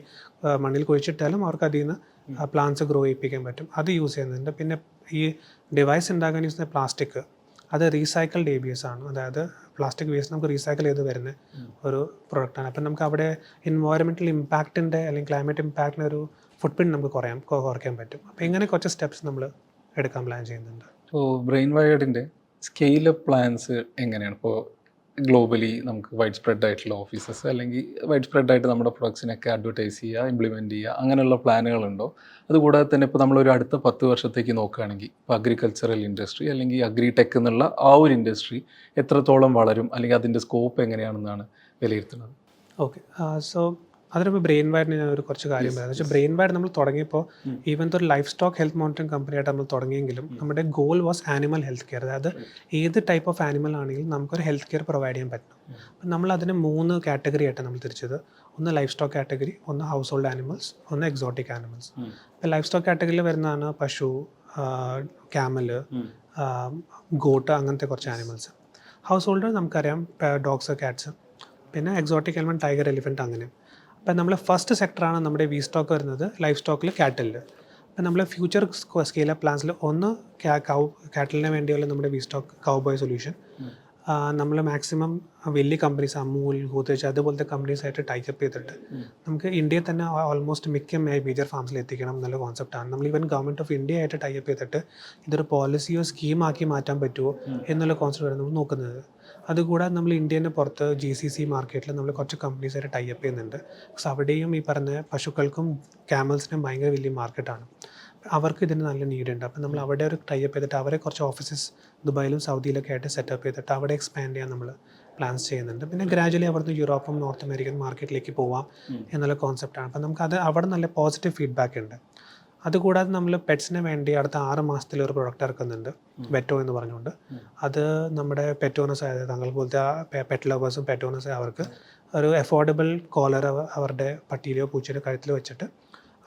Speaker 1: മണ്ണിൽ കുഴിച്ചിട്ടാലും അവർക്ക് അതിൽ നിന്ന് പ്ലാന്റ്സ് ഗ്രോ ചെയ്യിപ്പിക്കാൻ പറ്റും. അത് യൂസ് ചെയ്യുന്നുണ്ട്. പിന്നെ ഈ ഡിവൈസ് ഉണ്ടാക്കാൻ യൂസ് ചെയ്യുന്ന പ്ലാസ്റ്റിക് അത് റീസൈക്കിൾഡ് ABS ആണ്. അതായത് പ്ലാസ്റ്റിക് വേസ്റ്റ് നമുക്ക് റീസൈക്കിൾ ചെയ്ത് വരുന്ന ഒരു പ്രൊഡക്റ്റാണ്. അപ്പം നമുക്ക് അവിടെ എൻവയോൺമെൻറ്റൽ ഇമ്പാക്റ്റിൻ്റെ അല്ലെങ്കിൽ ക്ലൈമറ്റ് ഇമ്പാക്റ്റിൻ്റെ ഒരു ഫുട് പ്രിൻറ്റ് നമുക്ക് കുറയ്ക്കാൻ പറ്റും. അപ്പോൾ ഇങ്ങനെ കുറച്ച് സ്റ്റെപ്സ് നമ്മൾ എടുക്കാൻ പ്ലാൻ ചെയ്യുന്നുണ്ട്.
Speaker 2: ഇപ്പോൾ ബ്രെയിൻ വയേർഡിൻ്റെ സ്കെയിലപ്പ് പ്ലാൻസ് എങ്ങനെയാണ്? ഇപ്പോൾ ഗ്ലോബലി നമുക്ക് വൈഡ് സ്പ്രെഡ് ആയിട്ടുള്ള ഓഫീസസ് അല്ലെങ്കിൽ വൈഡ് സ്പ്രെഡ് ആയിട്ട് നമ്മുടെ പ്രൊഡക്ട്സിനൊക്കെ അഡ്വർടൈസ് ചെയ്യുക, ഇംപ്ലിമെൻറ്റ് ചെയ്യുക, അങ്ങനെയുള്ള പ്ലാനുകളുണ്ടോ? അതുകൂടാതെ തന്നെ ഇപ്പോൾ നമ്മളൊരു അടുത്ത 10 വർഷത്തേക്ക് നോക്കുകയാണെങ്കിൽ ഇപ്പോൾ അഗ്രികൾച്ചറൽ ഇൻഡസ്ട്രി അല്ലെങ്കിൽ അഗ്രി ടെക് എന്നുള്ള ആ ഒരു ഇൻഡസ്ട്രി എത്രത്തോളം വളരും അല്ലെങ്കിൽ അതിൻ്റെ സ്കോപ്പ് എങ്ങനെയാണെന്നാണ് വിലയിരുത്തുന്നത്?
Speaker 1: ഓക്കെ. സോ അതിനിപ്പോൾ ബ്രെയിൻ വൈഡിന് ഞാൻ ഒരു കുറച്ച് കാര്യം പറയാം. എന്ന് വെച്ചാൽ ബ്രെയിൻ വൈഡ് നമ്മൾ തുടങ്ങിയപ്പോൾ ഈവൻ ഒരു ലൈഫ് സ്റ്റോക്ക് ഹെൽത്ത് മോണിറ്ററിംഗ് കമ്പനിയായിട്ട് നമ്മൾ തുടങ്ങിയെങ്കിലും നമ്മുടെ goal was animal health care. അതായത് ഏത് ടൈപ്പ് ഓഫ് ആനിമൽ ആണെങ്കിലും നമുക്കൊരു ഹെൽത്ത് കെയർ പ്രൊവൈഡ് ചെയ്യാൻ പറ്റും. അപ്പം നമ്മൾ അതിനെ 3 കാറ്റഗറി ആയിട്ട് നമ്മൾ തിരിച്ചത്. ഒന്ന് ലൈഫ് സ്റ്റോക്ക് കാറ്റഗറി, ഒന്ന് ഹൗസ് ഹോൾഡ് ആനിമൽസ്, ഒന്ന് എക്സോട്ടിക് ആനിമൽസ്. അപ്പോൾ ലൈഫ് സ്റ്റോക്ക് കാറ്റഗറിയിൽ വരുന്നതാണ് പശു, ക്യാമല്, ഗോട്ട്, അങ്ങനത്തെ കുറച്ച് ആനിമൽസ്. ഹൗസ് ഹോൾഡ് നമുക്കറിയാം ഡോഗ്സ്, ക്യാറ്റ്സ്. പിന്നെ എക്സോട്ടിക് ആനിമൽ ടൈഗർ, എലിഫൻറ്റ്, അങ്ങനെ. അപ്പം നമ്മൾ ഫസ്റ്റ് സെക്ടറാണ് നമ്മുടെ വി സ്റ്റോക്ക് വരുന്നത് ലൈഫ് സ്റ്റോക്കിൽ കാറ്റലിൽ. അപ്പം നമ്മൾ ഫ്യൂച്ചർ സ്കെയിലപ്പ് പ്ലാൻസിൽ ഒന്ന് കാറ്റലിന് വേണ്ടിയുള്ള നമ്മുടെ വി സ്റ്റോക്ക് കൗബോയ് സൊല്യൂഷൻ. നമ്മൾ മാക്സിമം വലിയ കമ്പനീസ് അമൂൽ, ഗോദ്രേജ് അതുപോലത്തെ കമ്പനീസായിട്ട് ടൈപ്പ് ചെയ്തിട്ട് നമുക്ക് ഇന്ത്യയിൽ തന്നെ ഓൾമോസ്റ്റ് മിക്ക മേജർ ഫാംസിൽ എത്തിക്കണം എന്നുള്ള കോൺസെപ്റ്റാണ്. നമ്മൾ ഈവൻ ഗവൺമെൻറ് ഓഫ് ഇന്ത്യ ആയിട്ട് ടൈപ്പ് ചെയ്തിട്ട് ഇതൊരു പോളിസിയോ സ്കീമാക്കി മാറ്റാൻ പറ്റുമോ എന്നുള്ള കോൺസെപ്റ്റാണ് നമ്മൾ നോക്കുന്നത്. അതുകൂടാതെ നമ്മൾ ഇന്ത്യൻ്റെ പുറത്ത് GCC മാർക്കറ്റിൽ നമ്മൾ കുറച്ച് കമ്പനീസായിട്ട് ടൈപ്പ് ചെയ്യുന്നുണ്ട്. പക്ഷെ അവിടെയും ഈ പറഞ്ഞ പശുക്കൾക്കും ക്യാമൽസിനും ഭയങ്കര വലിയ മാർക്കറ്റാണ്. അവർക്ക് ഇതിന് നല്ല നീഡുണ്ട്. അപ്പം നമ്മൾ അവിടെ ഒരു ടൈപ്പ് ചെയ്തിട്ട് അവരെ കുറച്ച് ഓഫീസസ് ദുബായിലും സൗദിയിലൊക്കെ ആയിട്ട് സെറ്റപ്പ് ചെയ്തിട്ട് അവിടെ എക്സ്പാൻഡ് ചെയ്യാൻ നമ്മൾ പ്ലാൻസ് ചെയ്യുന്നുണ്ട്. പിന്നെ ഗ്രാജുവലി അവിടുന്ന് യൂറോപ്പും നോർത്ത് അമേരിക്കൻ മാർക്കറ്റിലേക്ക് പോവാം എന്നുള്ള കോൺസെപ്റ്റാണ്. അപ്പം നമുക്ക് അവിടെ നല്ല പോസിറ്റീവ് ഫീഡ്ബാക്ക് ഉണ്ട്. അതുകൂടാതെ നമ്മൾ പെറ്റ്സിന് വേണ്ടി അടുത്ത 6 മാസത്തിൽ ഒരു പ്രൊഡക്റ്റ് ഇറക്കുന്നുണ്ട്, വെറ്റോ എന്ന് പറഞ്ഞുകൊണ്ട്. അത് നമ്മുടെ പെറ്റ് ഓണേഴ്സ്, അതായത് തങ്ങൾ പോലത്തെ പെറ്റ് ലവേഴ്സും പെറ്റ് ഓണേഴ്സ്, അവർക്ക് ഒരു അഫോർഡബിൾ കോളർ അവരുടെ പട്ടിയിലോ പൂച്ചയിലോ കഴുത്തിൽ വെച്ചിട്ട്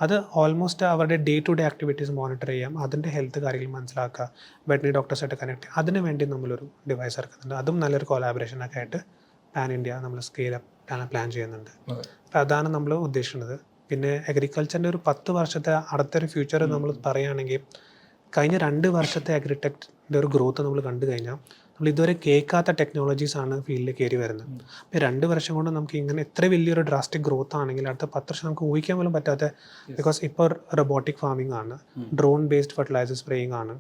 Speaker 1: അത് ഓൾമോസ്റ്റ് അവരുടെ day to day activities monitor ചെയ്യാം, അതിൻ്റെ ഹെൽത്ത് കാര്യങ്ങൾ മനസ്സിലാക്കുക, വെറ്ററിനറി ഡോക്ടേഴ്സായിട്ട് കണക്ട് ചെയ്യുക. അതിന് വേണ്ടി നമ്മളൊരു ഡിവൈസ് ഇറക്കുന്നുണ്ട്. അതും നല്ലൊരു കൊലാബറേഷനൊക്കെ ആയിട്ട് പാൻ ഇന്ത്യ നമ്മൾ സ്കെയിൽ അപ്പ് പ്ലാൻ ചെയ്യുന്നുണ്ട്. അപ്പോൾ അതാണ് നമ്മൾ ഉദ്ദേശിക്കുന്നത്. പിന്നെ അഗ്രികൾച്ചറിൻ്റെ ഒരു 10 വർഷത്തെ അടുത്തൊരു ഫ്യൂച്ചർ നമ്മൾ പറയുകയാണെങ്കിൽ കഴിഞ്ഞ 2 വർഷത്തെ അഗ്രിടെക്കിൻ്റെ ഒരു ഗ്രോത്ത് നമ്മൾ കണ്ടു കഴിഞ്ഞാൽ നമ്മൾ ഇതുവരെ കേൾക്കാത്ത ടെക്നോളജീസാണ് ഫീൽഡിൽ കയറി വരുന്നത്. അപ്പോൾ 2 വർഷം കൊണ്ട് നമുക്ക് ഇങ്ങനെ എത്ര വലിയൊരു ഡ്രാസ്റ്റിക് ഗ്രോത്ത് ആണെങ്കിൽ അടുത്ത 10 വർഷം നമുക്ക് ഊഹിക്കാൻ പോലും പറ്റാത്ത, ബിക്കോസ് ഇപ്പോൾ റോബോട്ടിക് ഫാമിംഗ് ആണ്, ഡ്രോൺ ബേസ്ഡ് ഫെർട്ടിലൈസർ സ്പ്രേയിങ് ആണ്,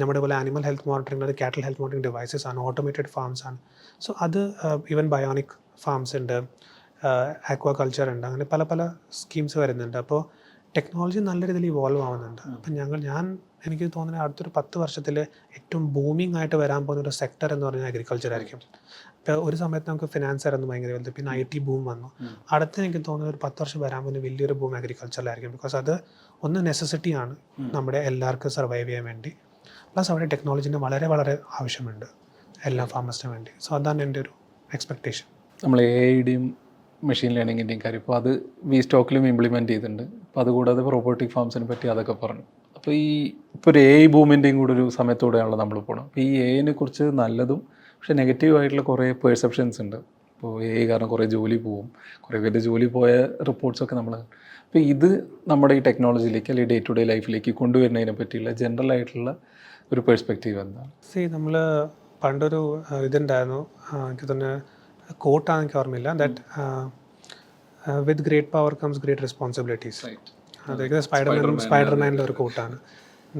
Speaker 1: നമ്മുടെ പോലെ animal health monitoring, cattle health monitoring devices ആണ്, ഓട്ടോമേറ്റഡ് ഫാംസ് ആണ്. സോ അത് ഈവൻ ബയോണിക് ഫാംസ് ഉണ്ട്, ആക്വാ കൾച്ചർ ഉണ്ട്, അങ്ങനെ പല പല സ്കീംസ് വരുന്നുണ്ട്. അപ്പോൾ ടെക്നോളജി നല്ല രീതിയിൽ ഇവോൾവ് ആവുന്നുണ്ട്. അപ്പം എനിക്ക് തോന്നുന്നത് അടുത്തൊരു 10 വർഷത്തിൽ ഏറ്റവും ബൂമിംഗ് ആയിട്ട് വരാൻ പോകുന്ന ഒരു സെക്ടർ എന്ന് പറഞ്ഞാൽ അഗ്രികൾച്ചർ ആയിരിക്കും. ഇപ്പോൾ ഒരു സമയത്ത് നമുക്ക് ഫിനാൻസ് ആയിരുന്നു ഭയങ്കര വലുത്, പിന്നെ IT ബൂം വന്നു. അടുത്ത് എനിക്ക് തോന്നുന്നത് ഒരു 10 വർഷം വരാൻ പോകുന്ന വലിയൊരു ബൂം അഗ്രികൾച്ചറിലായിരിക്കും. ബിക്കോസ് അത് ഒന്ന് നെസസിറ്റിയാണ് നമ്മുടെ എല്ലാവർക്കും സർവൈവ് ചെയ്യാൻ വേണ്ടി, പ്ലസ് അവിടെ ടെക്നോളജീൻ്റെ വളരെ വളരെ ആവശ്യമുണ്ട് എല്ലാ ഫാമേഴ്സിനും വേണ്ടി. സോ അതാണ് എൻ്റെ ഒരു എക്സ്പെക്റ്റേഷൻ.
Speaker 2: നമ്മൾ AI-യുടെയും മെഷീൻ ലേണിങ്ങിൻ്റെയും കാര്യം ഇപ്പോൾ അത് സ്റ്റോക്കിലും ഇംപ്ലിമെൻറ്റ് ചെയ്തിട്ടുണ്ട്. അപ്പോൾ അതുകൂടാതെ റോബോട്ടിക് ഫാംസിനെ പറ്റി അതൊക്കെ പറഞ്ഞു. അപ്പോൾ ഇപ്പോൾ ഒരു AI ബൂമിൻ്റെയും കൂടെ ഒരു സമയത്തൂടെയാണല്ലോ നമ്മൾ പോകണം. അപ്പോൾ ഈ AI-നെ കുറിച്ച് നല്ലതും പക്ഷേ നെഗറ്റീവായിട്ടുള്ള കുറേ പെർസെപ്ഷൻസ് ഉണ്ട്. ഇപ്പോൾ AI കാരണം കുറേ ജോലി പോവും, കുറേ പേരുടെ ജോലി പോയ റിപ്പോർട്ട്സൊക്കെ നമ്മൾ. അപ്പോൾ ഇത് നമ്മുടെ ഈ ടെക്നോളജിയിലേക്ക് അല്ലെങ്കിൽ ഡേ ടു ഡേ ലൈഫിലേക്ക് കൊണ്ടുവരുന്നതിനെ പറ്റിയുള്ള ജനറൽ ആയിട്ടുള്ള ഒരു പെർസ്പെക്റ്റീവ് എന്താണ്?
Speaker 1: നമ്മൾ പണ്ടൊരു ഇതുണ്ടായിരുന്നു, എനിക്ക് തന്നെ കോട്ടാണ് എനിക്ക് ഓർമ്മയില്ല, that with great power comes great responsibilities. അതായത് സ്പൈഡർമാനിൻ്റെ ഒരു കോട്ടാണ്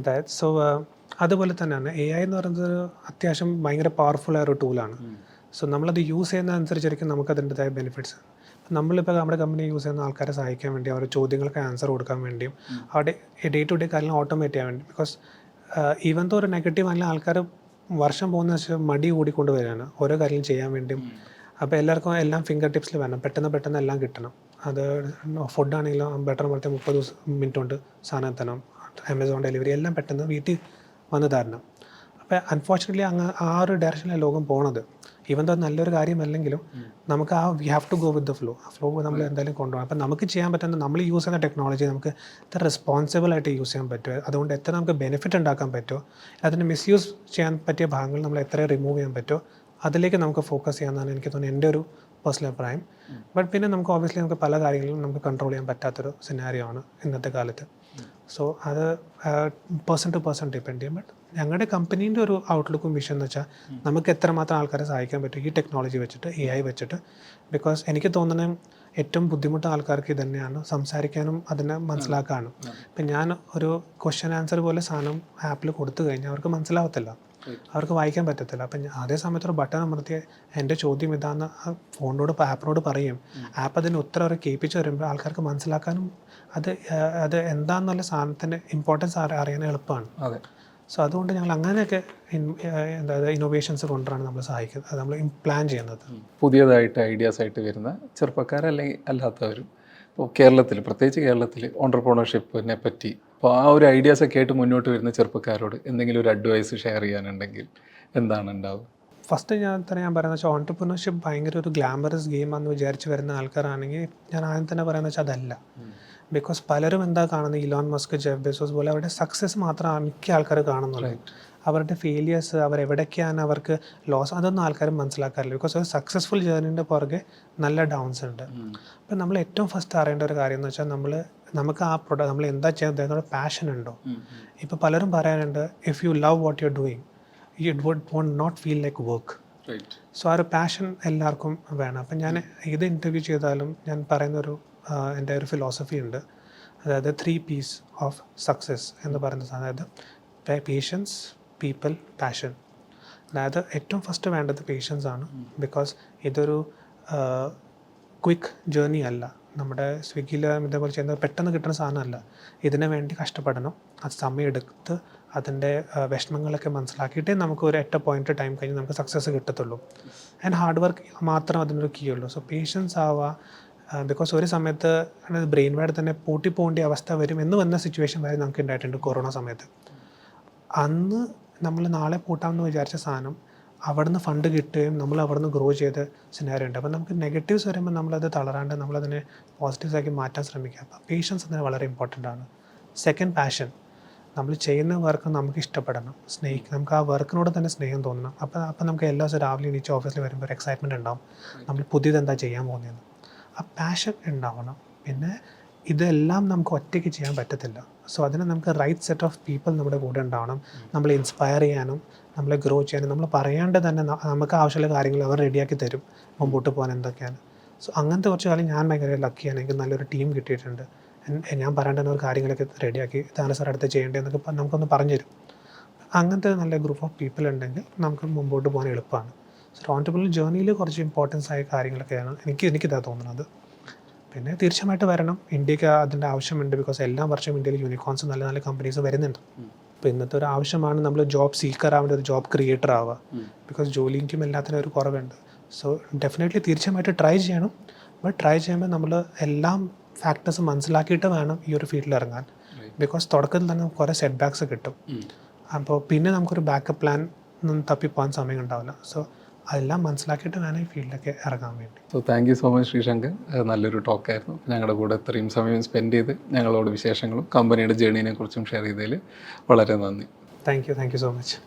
Speaker 1: ദാറ്റ്. സോ അതുപോലെ തന്നെയാണ് AI എന്ന് പറയുന്നത് അത്യാവശ്യം ഭയങ്കര പവർഫുൾ ആയ ഒരു ടൂളാണ്. സോ നമ്മളത് യൂസ് ചെയ്യുന്ന അനുസരിച്ചായിരിക്കും നമുക്ക് അതിൻ്റെതായ ബെനിഫിറ്റ്സ്. നമ്മളിപ്പോൾ നമ്മുടെ കമ്പനി യൂസ് ചെയ്യുന്ന ആൾക്കാരെ സഹായിക്കാൻ വേണ്ടി, അവരുടെ ചോദ്യങ്ങൾക്ക് ആൻസർ കൊടുക്കാൻ വേണ്ടിയും, അവിടെ ഡേ ടു ഡേ കാര്യങ്ങൾ ഓട്ടോമേറ്റ് ചെയ്യാൻ വേണ്ടി. ബിക്കോസ് ഈവൻ തോ ഒരു നെഗറ്റീവ് ആണെങ്കിൽ ആൾക്കാർ വർഷം പോകുന്ന വെച്ചാൽ മടി കൂടിക്കൊണ്ട് വരികയാണ് ഓരോ കാര്യം ചെയ്യാൻ വേണ്ടിയും. അപ്പോൾ എല്ലാവർക്കും എല്ലാം ഫിംഗർ ടിപ്സിൽ വേണം, പെട്ടെന്ന് എല്ലാം കിട്ടണം. അത് ഫുഡാണെങ്കിലും ബെറ്റർ പോലത്തെ 30 മിനിറ്റ് കൊണ്ട് സാധനം എത്തണം, ആമസോൺ ഡെലിവറി എല്ലാം പെട്ടെന്ന് വീട്ടിൽ വന്ന് തരണം. അപ്പോൾ അൺഫോർച്ചുനേറ്റ്ലി ആ ഒരു ഡയറക്ഷനിലാണ് ലോകം പോണത്. ഈവൻ അത് നല്ലൊരു കാര്യമല്ലെങ്കിലും നമുക്ക് we have to go with the flow. ആ ഫ്ലോ നമ്മൾ എന്തായാലും കൊണ്ടുപോകണം. അപ്പോൾ നമുക്ക് ചെയ്യാൻ പറ്റുന്ന, നമ്മൾ യൂസ് ചെയ്യുന്ന ടെക്നോളജി നമുക്ക് എത്ര റെസ്പോൺസിബിളായിട്ട് യൂസ് ചെയ്യാൻ പറ്റുമോ, അതുകൊണ്ട് എത്ര നമുക്ക് ബെനിഫിറ്റ് ഉണ്ടാക്കാൻ പറ്റുമോ, അതിന് മിസ്യൂസ് ചെയ്യാൻ പറ്റിയ ഭാഗങ്ങൾ നമ്മൾ എത്ര റിമൂവ് ചെയ്യാൻ പറ്റുമോ അതിലേക്ക് നമുക്ക് ഫോക്കസ് ചെയ്യാമെന്നാണ് എനിക്ക് തോന്നുന്നത് എൻ്റെ ഒരു പേഴ്സണൽ അഭിപ്രായം. ബട്ട് പിന്നെ നമുക്ക് ഓബിയസ്ലി നമുക്ക് പല കാര്യങ്ങളും നമുക്ക് കൺട്രോൾ ചെയ്യാൻ പറ്റാത്തൊരു സിനാരിയോ ആണ് ഇന്നത്തെ കാലത്ത്. സോ അത് പേഴ്സൺ ടു പേഴ്സൺ ഡിപ്പെൻഡ് ചെയ്യും. ബട്ട് ഞങ്ങളുടെ കമ്പനീൻ്റെ ഒരു ഔട്ട്ലുക്കും വിഷൻ എന്ന് വെച്ചാൽ നമുക്ക് എത്രമാത്രം ആൾക്കാരെ സഹായിക്കാൻ പറ്റും ഈ ടെക്നോളജി വെച്ചിട്ട്, AI വെച്ചിട്ട്. ബിക്കോസ് എനിക്ക് തോന്നുന്നത് ഏറ്റവും ബുദ്ധിമുട്ട് ആൾക്കാർക്ക് ഇത് തന്നെയാണ്, സംസാരിക്കാനും അതിനെ മനസ്സിലാക്കാനും. ഇപ്പം ഞാൻ ഒരു ക്വസ്റ്റ്യൻ ആൻസർ പോലെ സാധനം ആപ്പിൽ കൊടുത്തു കഴിഞ്ഞാൽ അവർക്ക് മനസ്സിലാവത്തില്ല, അവർക്ക് വായിക്കാൻ പറ്റത്തില്ല. അപ്പം അതേ സമയത്ത് ഒരു ബട്ടൺ അമർത്തിയ എൻ്റെ ചോദ്യം ഇതാന്ന് ആപ്പിനോട് പറയും. ആപ്പ് അതിന് ഉത്തരം അവർ കേൾപ്പിച്ച് വരുമ്പോൾ ആൾക്കാർക്ക് മനസ്സിലാക്കാനും അത് എന്താണെന്നുള്ള സാധനത്തിൻ്റെ ഇമ്പോർട്ടൻസ് അറിയാൻ എളുപ്പമാണ്.
Speaker 2: അതെ.
Speaker 1: സോ അതുകൊണ്ട് ഞങ്ങൾ അങ്ങനെയൊക്കെ ഇന്നോവേഷൻസ് കൊണ്ടുവരാണ് നമ്മൾ സഹായിക്കുന്നത്, അത് നമ്മൾ പ്ലാൻ ചെയ്യുന്നത്.
Speaker 2: പുതിയതായിട്ട് ഐഡിയാസായിട്ട് വരുന്ന ചെറുപ്പക്കാരല്ലെങ്കിൽ അല്ലാത്തവരും ഇപ്പോൾ കേരളത്തിൽ, പ്രത്യേകിച്ച് കേരളത്തിൽ ഓൺട്രപ്രണർഷിപ്പിനെ പറ്റി അപ്പോൾ ആ ഒരു ഐഡിയാസൊക്കെ ആയിട്ട് മുന്നോട്ട് വരുന്ന ചെറുപ്പക്കാരോട് എന്തെങ്കിലും ഒരു അഡ്വൈസ് ഷെയർ ചെയ്യാനുണ്ടെങ്കിൽ എന്താണ് ഉണ്ടാവുക?
Speaker 1: ഫസ്റ്റ് ഞാൻ പറയുന്നത് വെച്ചാൽ ഓൺട്രപ്രണർഷിപ്പ് ഭയങ്കര ഒരു ഗ്ലാമറസ് ഗെയിമാണെന്ന് വിചാരിച്ച് വരുന്ന ആൾക്കാരാണെങ്കിൽ ഞാൻ ആദ്യം തന്നെ പറയുന്നത് വെച്ചാൽ അതല്ല. ബിക്കോസ് പലരും എന്താ കാണുന്നത്, ഇലോൺ മസ്ക്, ജെഫ് ബെസോസ് പോലെ അവരുടെ സക്സസ് മാത്രമാണ് മിക്ക ആൾക്കാർ കാണുന്നുള്ളൂ. അവരുടെ ഫെയിലിയേഴ്സ്, അവരെവിടേക്കാണ് അവർക്ക് ലോസ്, അതൊന്നും ആൾക്കാരും മനസ്സിലാക്കാറില്ല. ബിക്കോസ് ഒരു സക്സസ്ഫുൾ ജേർണീൻ്റെ പുറകെ നല്ല ഡൗൺസ് ഉണ്ട്. അപ്പം നമ്മൾ ഏറ്റവും ഫസ്റ്റ് അറിയേണ്ട ഒരു കാര്യം എന്ന് വെച്ചാൽ നമുക്ക് ആ പ്രൊഡക്റ്റ് നമ്മൾ എന്താ ചെയ്യുന്നത് എന്നൊരു പാഷൻ ഉണ്ടോ. ഇപ്പോൾ പലരും പറയാനുണ്ട്, if you love what you are doing it won't not feel like work. So ആ ഒരു പാഷൻ എല്ലാവർക്കും വേണം. അപ്പം ഞാൻ ഏത് ഇൻ്റർവ്യൂ ചെയ്താലും ഞാൻ പറയുന്നൊരു എൻ്റെ ഒരു ഫിലോസഫി ഉണ്ട്, അതായത് 3 P's ഓഫ് സക്സസ് എന്ന് പറയുന്നത്. അതായത് പേഷ്യൻസ്, പീപ്പിൾ, പാഷൻ. അതായത് ഏറ്റവും ഫസ്റ്റ് വേണ്ടത് പേഷ്യൻസ് ആണ്. ബിക്കോസ് ഇതൊരു ക്വിക്ക് ജേർണി അല്ല. നമ്മുടെ സ്വിഗ്ഗിയിൽ ഇതേപോലെ ചെയ്യുന്നത് പെട്ടെന്ന് കിട്ടുന്ന സാധനമല്ല. ഇതിനു വേണ്ടി കഷ്ടപ്പെടണം, അത് സമയമെടുത്ത് അതിൻ്റെ വിഷമങ്ങളൊക്കെ മനസ്സിലാക്കിയിട്ടേ നമുക്ക് ഒരു പോയിന്റ് ടൈം കഴിഞ്ഞ് നമുക്ക് സക്സസ് കിട്ടത്തുള്ളൂ. ആൻഡ് ഹാർഡ് വർക്ക് മാത്രം അതിനൊരു കീ ഉള്ളൂ. സോ പേഷ്യൻസ് ആവുക. ബിക്കോസ് ഒരു സമയത്ത് ബ്രെയിൻ വേഡ് തന്നെ പൂട്ടിപ്പോകേണ്ട അവസ്ഥ വരും എന്ന് വന്ന സിറ്റുവേഷൻ വരെ നമുക്ക് ഉണ്ടായിട്ടുണ്ട് കൊറോണ സമയത്ത്. അന്ന് നമ്മൾ നാളെ പൂട്ടാമെന്ന് വിചാരിച്ച സാധനം അവിടുന്ന് ഫണ്ട് കിട്ടുകയും നമ്മൾ അവിടുന്ന് ഗ്രോ ചെയ്ത സിനാരിയോ ഉണ്ട്. അപ്പം നമുക്ക് നെഗറ്റീവ്സ് വരുമ്പോൾ നമ്മളത് തളരാണ്ട് നമ്മളതിനെ പോസിറ്റീവ്സാക്കി മാറ്റാൻ ശ്രമിക്കുക. അപ്പം പേഷ്യൻസ് അതിന് വളരെ ഇമ്പോർട്ടൻ്റ് ആണ്. Second, passion. നമ്മൾ ചെയ്യുന്ന വർക്ക് നമുക്ക് ഇഷ്ടപ്പെടണം, നമുക്ക് ആ വർക്കിനോട് തന്നെ സ്നേഹം തോന്നണം. അപ്പം നമുക്ക് എല്ലാ ദിവസവും രാവിലെ എണീച്ച് ഓഫീസിൽ വരുമ്പോൾ ഒരു എക്സൈറ്റ്മെൻറ്റ് ഉണ്ടാവും, നമ്മൾ പുതിയതെന്താ ചെയ്യാൻ പോകുന്നതെന്ന്. ആ പാഷൻ ഉണ്ടാവണം. പിന്നെ ഇതെല്ലാം നമുക്ക് ഒറ്റയ്ക്ക് ചെയ്യാൻ പറ്റത്തില്ല. സോ അതിന് നമുക്ക് റൈറ്റ് സെറ്റ് ഓഫ് പീപ്പിൾ നമ്മുടെ കൂടെ ഉണ്ടാവണം. നമ്മളെ ഇൻസ്പയർ ചെയ്യാനും നമ്മളെ ഗ്രോ ചെയ്യാനും നമ്മൾ പറയാണ്ട് തന്നെ നമുക്ക് ആവശ്യമുള്ള കാര്യങ്ങൾ അവർ റെഡിയാക്കി തരും മുമ്പോട്ട് പോകാൻ എന്തൊക്കെയാണ്. സോ അങ്ങനത്തെ കുറച്ച് കാലം ഞാൻ ഭയങ്കര ലക്കിയാണ്. എനിക്ക് നല്ലൊരു ടീം കിട്ടിയിട്ടുണ്ട്. ഞാൻ പറയാണ്ട് തന്നെ ഒരു കാര്യങ്ങളൊക്കെ റെഡിയാക്കി ഇതാണ് സാർ അടുത്ത് ചെയ്യേണ്ടതെന്നൊക്കെ നമുക്കൊന്ന് പറഞ്ഞു തരും. അങ്ങനത്തെ നല്ല ഗ്രൂപ്പ് ഓഫ് പീപ്പിൾ ഉണ്ടെങ്കിൽ നമുക്ക് മുമ്പോട്ട് പോകാൻ എളുപ്പമാണ്. സോ ഓൺട്രപ്രനർ ജേർണിയിൽ കുറച്ച് ഇമ്പോർട്ടൻസ് ആയ കാര്യങ്ങളൊക്കെയാണ് എനിക്കിതാ തോന്നുന്നത്. പിന്നെ തീർച്ചയായിട്ടും വരണം. ഇന്ത്യക്ക് അതിൻ്റെ ആവശ്യമുണ്ട്. ബിക്കോസ് എല്ലാ വർഷവും ഇന്ത്യയിൽ യൂണിക്കോൺസ് നല്ല നല്ല കമ്പനീസ് വരുന്നുണ്ട്. അപ്പോൾ ഇന്നത്തെ ഒരു ആവശ്യമാണ് നമ്മൾ ജോബ് സീക്കർ ആവേണ്ട ഒരു ജോബ് ക്രിയേറ്റർ ആവുക. ബിക്കോസ് ജോലിക്കും എല്ലാത്തിനും ഒരു കുറവുണ്ട്. സോ ഡെഫിനറ്റ്ലി തീർച്ചയായിട്ടും ട്രൈ ചെയ്യണം. ബട്ട് ട്രൈ ചെയ്യുമ്പോൾ നമ്മൾ എല്ലാം ഫാക്ടേഴ്സ് മനസ്സിലാക്കിയിട്ട് വേണം ഈ ഒരു ഫീൽഡിൽ ഇറങ്ങാൻ. ബിക്കോസ് തുടക്കത്തിൽ തന്നെ കുറേ സെറ്റ് ബാക്ക്സ് കിട്ടും. അപ്പോൾ പിന്നെ നമുക്കൊരു ബാക്കപ്പ് പ്ലാൻ ഒന്നും തപ്പിപ്പോകാൻ സമയം ഉണ്ടാവില്ല. സോ അതെല്ലാം മനസ്സിലാക്കിയിട്ട് വേണം ഈ ഫീൽഡിലൊക്കെ ഇറങ്ങാൻ വേണ്ടി.
Speaker 2: So thank you so much Sreeshankar. നല്ലൊരു ടോക്കായിരുന്നു. ഞങ്ങളുടെ കൂടെ ഇത്രയും സമയം സ്പെൻഡ് ചെയ്ത് ഞങ്ങളോട് വിശേഷങ്ങളും കമ്പനിയുടെ ജേർണീനെ കുറിച്ചും ഷെയർ ചെയ്തതിൽ വളരെ നന്ദി.
Speaker 1: Thank you so much.